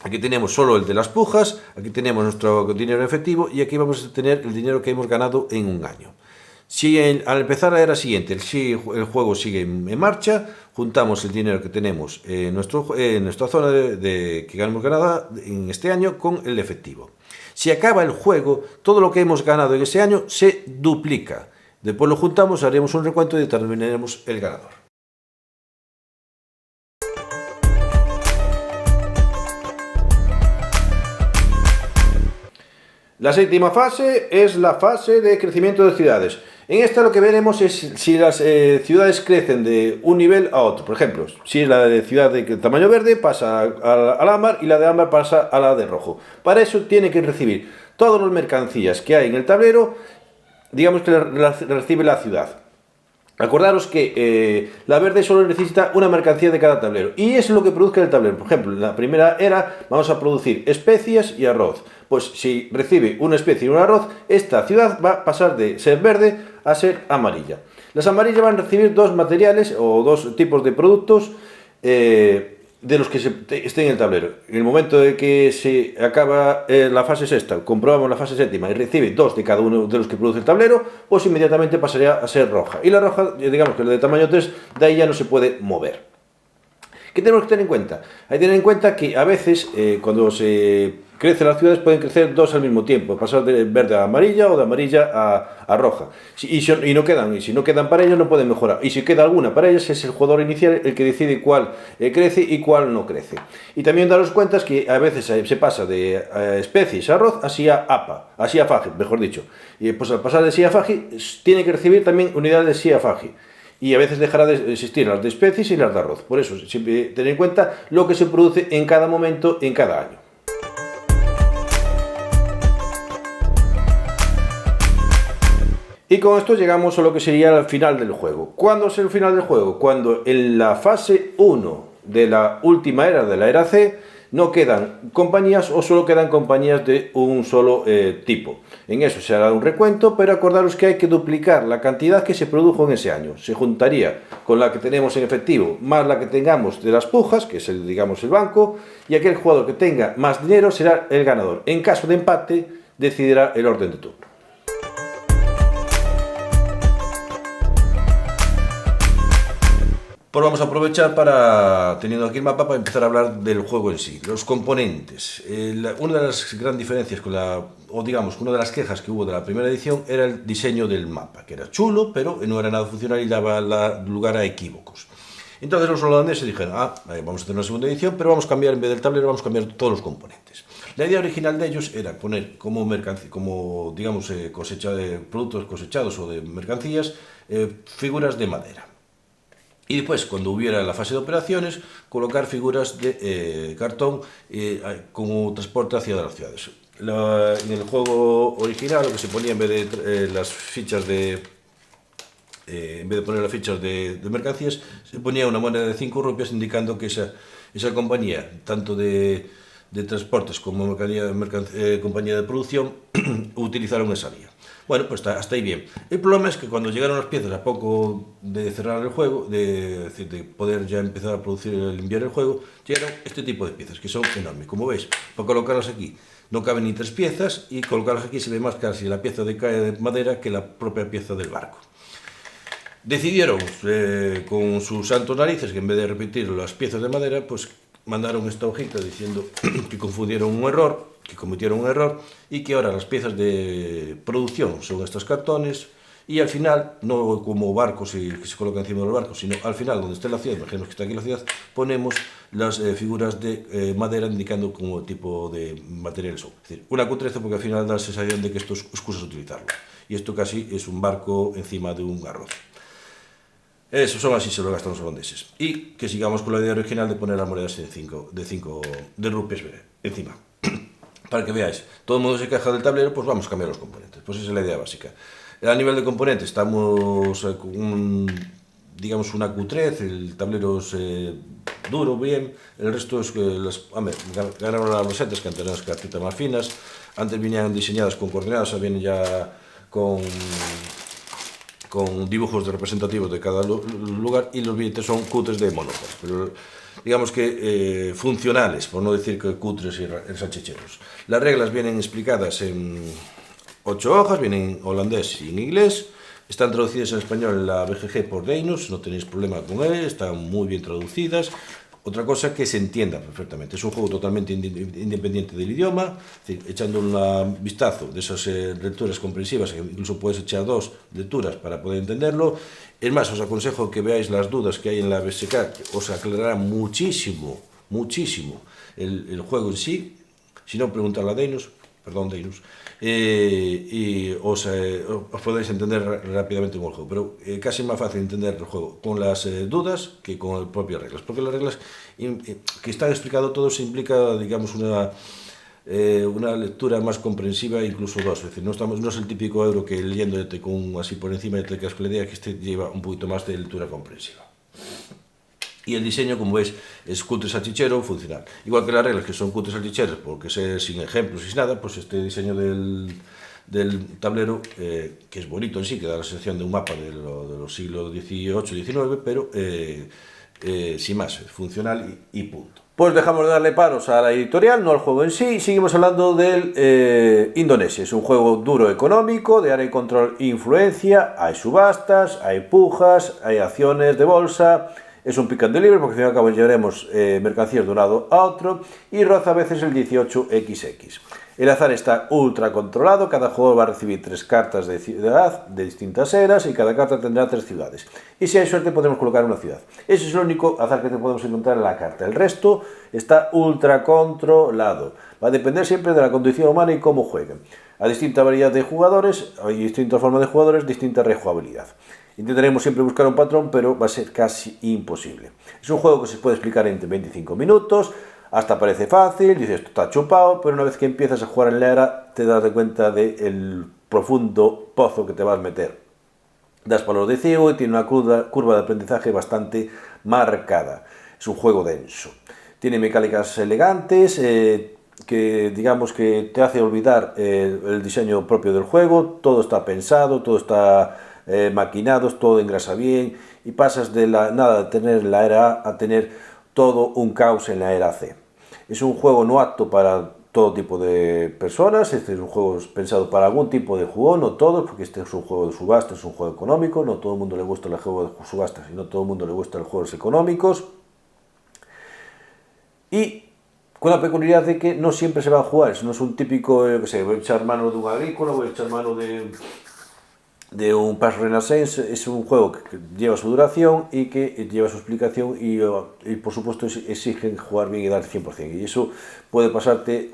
Aquí tenemos solo el de las pujas, aquí tenemos nuestro dinero efectivo y aquí vamos a tener el dinero que hemos ganado en un año. Si al empezar la era siguiente el juego sigue en marcha, juntamos el dinero que tenemos en nuestra zona que hemos ganado en este año con el efectivo. Si acaba el juego, todo lo que hemos ganado en ese año se duplica. Después lo juntamos, haremos un recuento y determinaremos el ganador. La séptima fase es la fase de crecimiento de ciudades. En esta lo que veremos es si las ciudades crecen de un nivel a otro. Por ejemplo, si es la de ciudad de tamaño verde pasa al ámbar y la de ámbar pasa a la de rojo. Para eso tiene que recibir todas las mercancías que hay en el tablero, digamos que las recibe la ciudad. Acordaros que la verde solo necesita una mercancía de cada tablero y es lo que produzca el tablero. Por ejemplo, en la primera era vamos a producir especias y arroz. Pues si recibe una especie y un arroz, esta ciudad va a pasar de ser verde a ser amarilla. Las amarillas van a recibir 2 materiales o 2 tipos de productos de los que estén en el tablero. En el momento de que se acaba la fase sexta, comprobamos la fase séptima y recibe 2 de cada uno de los que produce el tablero, pues inmediatamente pasaría a ser roja. Y la roja, digamos que la de tamaño 3, de ahí ya no se puede mover. ¿Qué tenemos que tener en cuenta? Hay que tener en cuenta que a veces cuando se crecen las ciudades pueden crecer dos al mismo tiempo, pasar de verde a amarilla o de amarilla a roja. Y si no quedan para ellas no pueden mejorar. Y si queda alguna para ellas es el jugador inicial el que decide cuál crece y cuál no crece. Y también daros cuenta que a veces se pasa de especies a arroz así a APA, así a Fagi, mejor dicho. Y pues al pasar de sí a Fagi tiene que recibir también unidades de sí a Fagi. Y a veces dejará de existir las de especies y las de arroz. Por eso, siempre tener en cuenta lo que se produce en cada momento, en cada año. Y con esto llegamos a lo que sería el final del juego. ¿Cuándo es el final del juego? Cuando en la fase 1 de la última era, de la era C, no quedan compañías o solo quedan compañías de un solo tipo. En eso se hará un recuento, pero acordaros que hay que duplicar la cantidad que se produjo en ese año. Se juntaría con la que tenemos en efectivo más la que tengamos de las pujas, que es digamos el banco, y aquel jugador que tenga más dinero será el ganador. En caso de empate, decidirá el orden de turno. Pues vamos a aprovechar para, teniendo aquí el mapa, para empezar a hablar del juego en sí, los componentes. Una de las grandes diferencias o digamos, una de las quejas que hubo de la primera edición era el diseño del mapa, que era chulo, pero no era nada funcional y daba lugar a equívocos. Entonces los holandeses dijeron, vamos a hacer una segunda edición, pero vamos a cambiar, en vez del tablero, vamos a cambiar todos los componentes. La idea original de ellos era poner como digamos, productos cosechados o de mercancías, figuras de madera. Y después, cuando hubiera la fase de operaciones, colocar figuras de cartón como transporte hacia las ciudades. En el juego original, lo que se ponía en vez de las fichas en vez de poner las fichas de mercancías, se ponía una moneda de 5 rupias indicando que esa compañía, tanto de transportes como compañía de producción, utilizaron esa vía. Bueno, pues hasta ahí bien. El problema es que cuando llegaron las piezas a poco de cerrar el juego, de poder ya empezar a enviar el juego, llegaron este tipo de piezas, que son enormes. Como veis, para colocarlas aquí no caben ni 3 piezas, y colocarlas aquí se ve más casi la pieza de madera que la propia pieza del barco. Decidieron, con sus santos narices, que en vez de repetir las piezas de madera, pues mandaron esta hojita diciendo que cometieron un error y que ahora las piezas de producción son estos cartones, y al final, no como barcos que se colocan encima de los barcos, sino al final donde esté la ciudad, imaginemos que está aquí la ciudad, ponemos las figuras de madera indicando como tipo de materiales son. Es decir, una cutreza porque al final da la sensación de que esto es excusa utilizarlo, y esto casi es un barco encima de un arroz. Eso son así, se lo gastan los holandeses. Y que sigamos con la idea original de poner las monedas de rupias encima. Para que veáis, todo el mundo se queja del tablero, pues vamos a cambiar los componentes. Pues esa es la idea básica. A nivel de componentes estamos con digamos una Q3, el tablero es duro, bien, el resto es ganaron las rosetas, que antes eran las cartitas más finas, antes venían diseñadas con coordenadas, ahora vienen ya con dibujos representativos de cada lugar, y los billetes son cutres de monopas, pero digamos que funcionales, por no decir que cutres y salchicheros. Las reglas vienen explicadas en 8 hojas, vienen en holandés y en inglés, están traducidas en español en la BGG por Deinus, no tenéis problema con él, están muy bien traducidas. Otra cosa, que se entienda perfectamente. Es un juego totalmente independiente del idioma, es decir, echando un vistazo de esas lecturas comprensivas, incluso puedes echar 2 lecturas para poder entenderlo. Es más, os aconsejo que veáis las dudas que hay en la BSK, que os aclarará muchísimo el juego en sí. Si no, preguntadle a Deinus, y os podréis entender rápidamente con el juego, pero casi es más fácil entender el juego con las dudas que con las propias reglas, porque las reglas que están explicado todo se implica, digamos, una lectura más comprensiva, incluso 2, es decir, no es el típico euro que leyéndote así por encima te quedas con la idea, que este lleva un poquito más de lectura comprensiva. Y el diseño, como veis, es cutre salchichero, funcional. Igual que las reglas, que son cutres salchicheros, porque es sin ejemplos y sin nada, pues este diseño del tablero, que es bonito en sí, que da la sensación de un mapa de los siglos XVIII y XIX, pero sin más, funcional y punto. Pues dejamos de darle paros a la editorial, no al juego en sí, y seguimos hablando del Indonesia. Es un juego duro económico, de área de control e influencia, hay subastas, hay pujas, hay acciones de bolsa, Es un pick and delivery porque al fin y al cabo llevaremos mercancías de un lado a otro y roza a veces el 18XX. El azar está ultra controlado, cada jugador va a recibir 3 cartas de ciudad de distintas eras y cada carta tendrá 3 ciudades. Y si hay suerte podemos colocar una ciudad. Ese es el único azar que te podemos encontrar en la carta. El resto está ultra controlado. Va a depender siempre de la condición humana y cómo jueguen. A distinta variedad de jugadores, hay distintas formas de jugadores, distinta rejugabilidad. Intentaremos siempre buscar un patrón, pero va a ser casi imposible. Es un juego que se puede explicar en 25 minutos. Hasta parece fácil, dices, esto está chupado, pero una vez que empiezas a jugar en la era, te das cuenta del profundo pozo que te vas a meter. Das palos de ciego y tiene una curva de aprendizaje bastante marcada. Es un juego denso. Tiene mecánicas elegantes, que digamos que te hace olvidar el diseño propio del juego. Todo está pensado, todo está maquinado, todo engrasa bien y pasas de nada de tener la era A a tener todo un caos en la era C. Es un juego no apto para todo tipo de personas, este es un juego pensado para algún tipo de jugador, no todos, porque este es un juego de subasta, es un juego económico, no todo el mundo le gusta el juego de subastas y no todo el mundo le gusta los juegos económicos. Y con la peculiaridad de que no siempre se va a jugar, no es un típico, voy a echar mano de un agrícola, voy a echar mano de un Pax Renaissance. Es un juego que lleva su duración y que lleva su explicación y por supuesto exigen jugar bien y dar 100%, y eso puede pasarte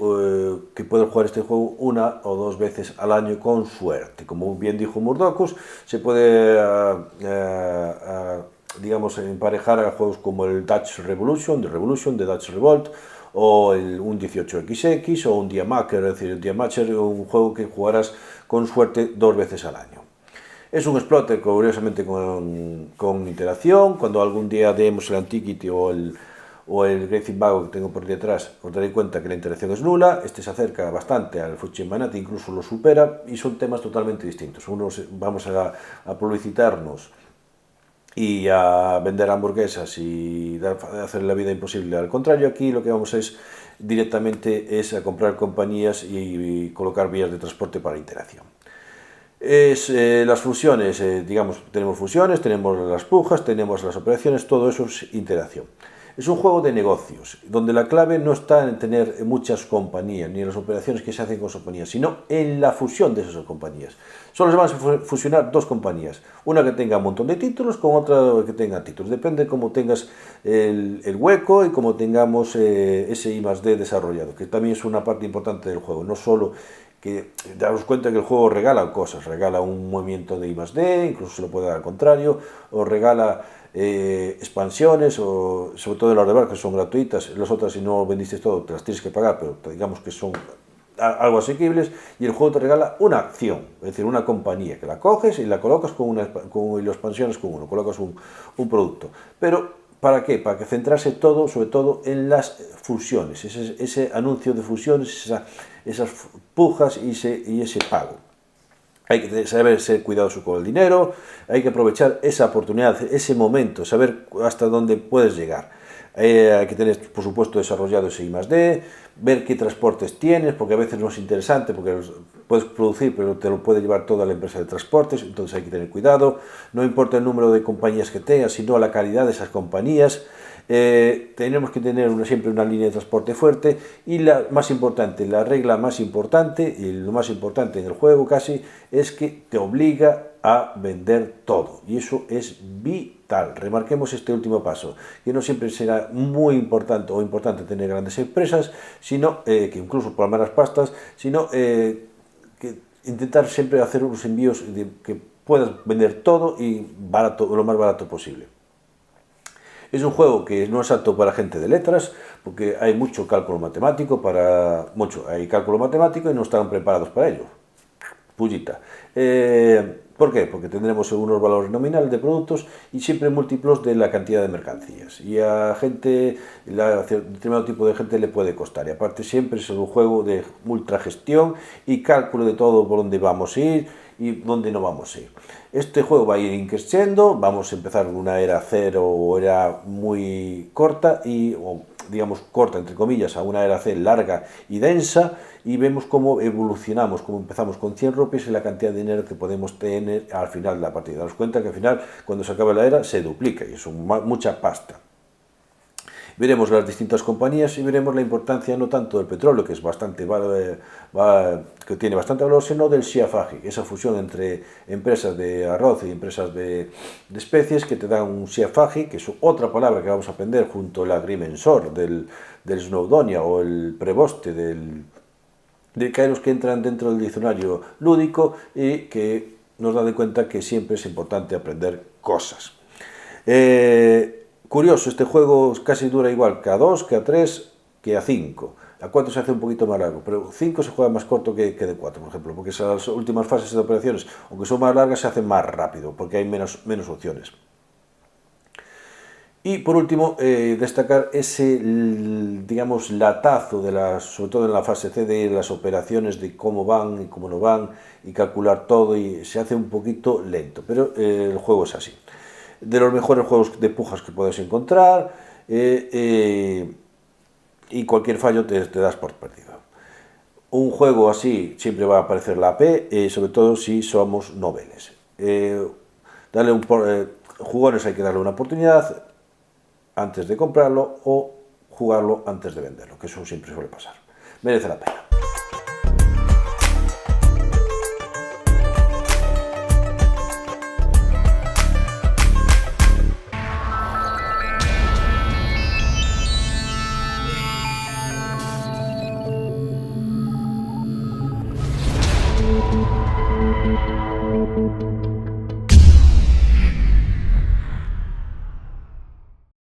que puedes jugar este juego 1 o 2 veces al año con suerte. Como bien dijo Murdocus, se puede digamos emparejar a juegos como el Dutch Revolution, de Dutch Revolt, o un 18XX o un Diamaker, es decir, un Diamacher, un juego que jugarás con suerte 2 veces al año. Es un exploiter, curiosamente, con interacción. Cuando algún día demos el Antiquity o el Great Vago que tengo por detrás, os daréis cuenta que la interacción es nula. Este se acerca bastante al Fuchin Manati, incluso lo supera, y son temas totalmente distintos. Vamos a publicitarnos y a vender hamburguesas y hacer la vida imposible. Al contrario, aquí lo que vamos directamente es a comprar compañías y colocar vías de transporte para interacción. Las fusiones, digamos, tenemos fusiones, tenemos las pujas, tenemos las operaciones, todo eso es interacción. Es un juego de negocios, donde la clave no está en tener muchas compañías, ni en las operaciones que se hacen con compañías, sino en la fusión de esas compañías. Solo se van a fusionar 2 compañías, una que tenga un montón de títulos con otra que tenga títulos. Depende de cómo tengas el hueco y cómo tengamos ese I+D desarrollado, que también es una parte importante del juego, no solo que daros cuenta que el juego regala cosas, regala un movimiento de I+D, incluso se lo puede dar al contrario, o regala expansiones, o sobre todo las de bar, que son gratuitas. Las otras, si no vendiste todo, te las tienes que pagar, pero digamos que son algo asequibles. Y el juego te regala una acción, es decir, una compañía, que la coges y la colocas y lo expansiones con uno, colocas un producto. Pero ¿para qué? Para que centrarse todo, sobre todo, en las fusiones, ese anuncio de fusiones, esas pujas y ese pago. Hay que saber ser cuidadoso con el dinero, hay que aprovechar esa oportunidad, ese momento, saber hasta dónde puedes llegar. Hay que tener, por supuesto, desarrollado ese I+D, ver qué transportes tienes, porque a veces no es interesante, porque los puedes producir, pero te lo puede llevar toda la empresa de transportes, entonces hay que tener cuidado. No importa el número de compañías que tengas, sino la calidad de esas compañías. Tenemos que tener siempre una línea de transporte fuerte, y la regla más importante, y lo más importante en el juego casi, es que te obliga a vender todo, y eso es vital. Remarquemos este último paso, que no siempre será muy importante tener grandes empresas, sino que incluso por malas pastas, sino que intentar siempre hacer unos envíos que puedas vender todo y lo más barato posible. Es un juego que no es apto para gente de letras, porque hay mucho cálculo matemático, hay cálculo matemático y no están preparados para ello. Pullita. ¿Por qué? Porque tendremos unos valores nominales de productos y siempre múltiplos de la cantidad de mercancías. Y a determinado tipo de gente le puede costar. Y aparte siempre es un juego de ultra gestión y cálculo de todo por dónde vamos a ir y dónde no vamos a ir. Este juego va a ir creciendo, vamos a empezar una era cero o era muy corta digamos, corta, entre comillas, a una era C larga y densa, y vemos cómo evolucionamos, cómo empezamos con 100 rupias y la cantidad de dinero que podemos tener al final de la partida. Daos cuenta que al final, cuando se acabe la era, se duplica, y es mucha pasta. Veremos las distintas compañías y veremos la importancia no tanto del petróleo, que es bastante que tiene bastante valor, sino del Siafagi, esa fusión entre empresas de arroz y empresas de especies que te dan un Siafagi, que es otra palabra que vamos a aprender junto al agrimensor del Snowdonia o el preboste de Kairos, que entran dentro del diccionario lúdico y que nos da de cuenta que siempre es importante aprender cosas. Curioso, este juego casi dura igual que a 2, que a 3, que a 5. A 4 se hace un poquito más largo, pero 5 se juega más corto que de 4, por ejemplo, porque esas últimas fases de operaciones, aunque son más largas, se hacen más rápido, porque hay menos opciones. Y por último, destacar ese, digamos, latazo, sobre todo en la fase C, de las operaciones, de cómo van y cómo no van, y calcular todo, y se hace un poquito lento, pero el juego es así. De los mejores juegos de pujas que puedes encontrar, y cualquier fallo te das por perdido. Un juego así siempre va a aparecer la AP, sobre todo si somos noveles. Jugones hay que darle una oportunidad antes de comprarlo o jugarlo antes de venderlo, que eso siempre suele pasar. Merece la pena.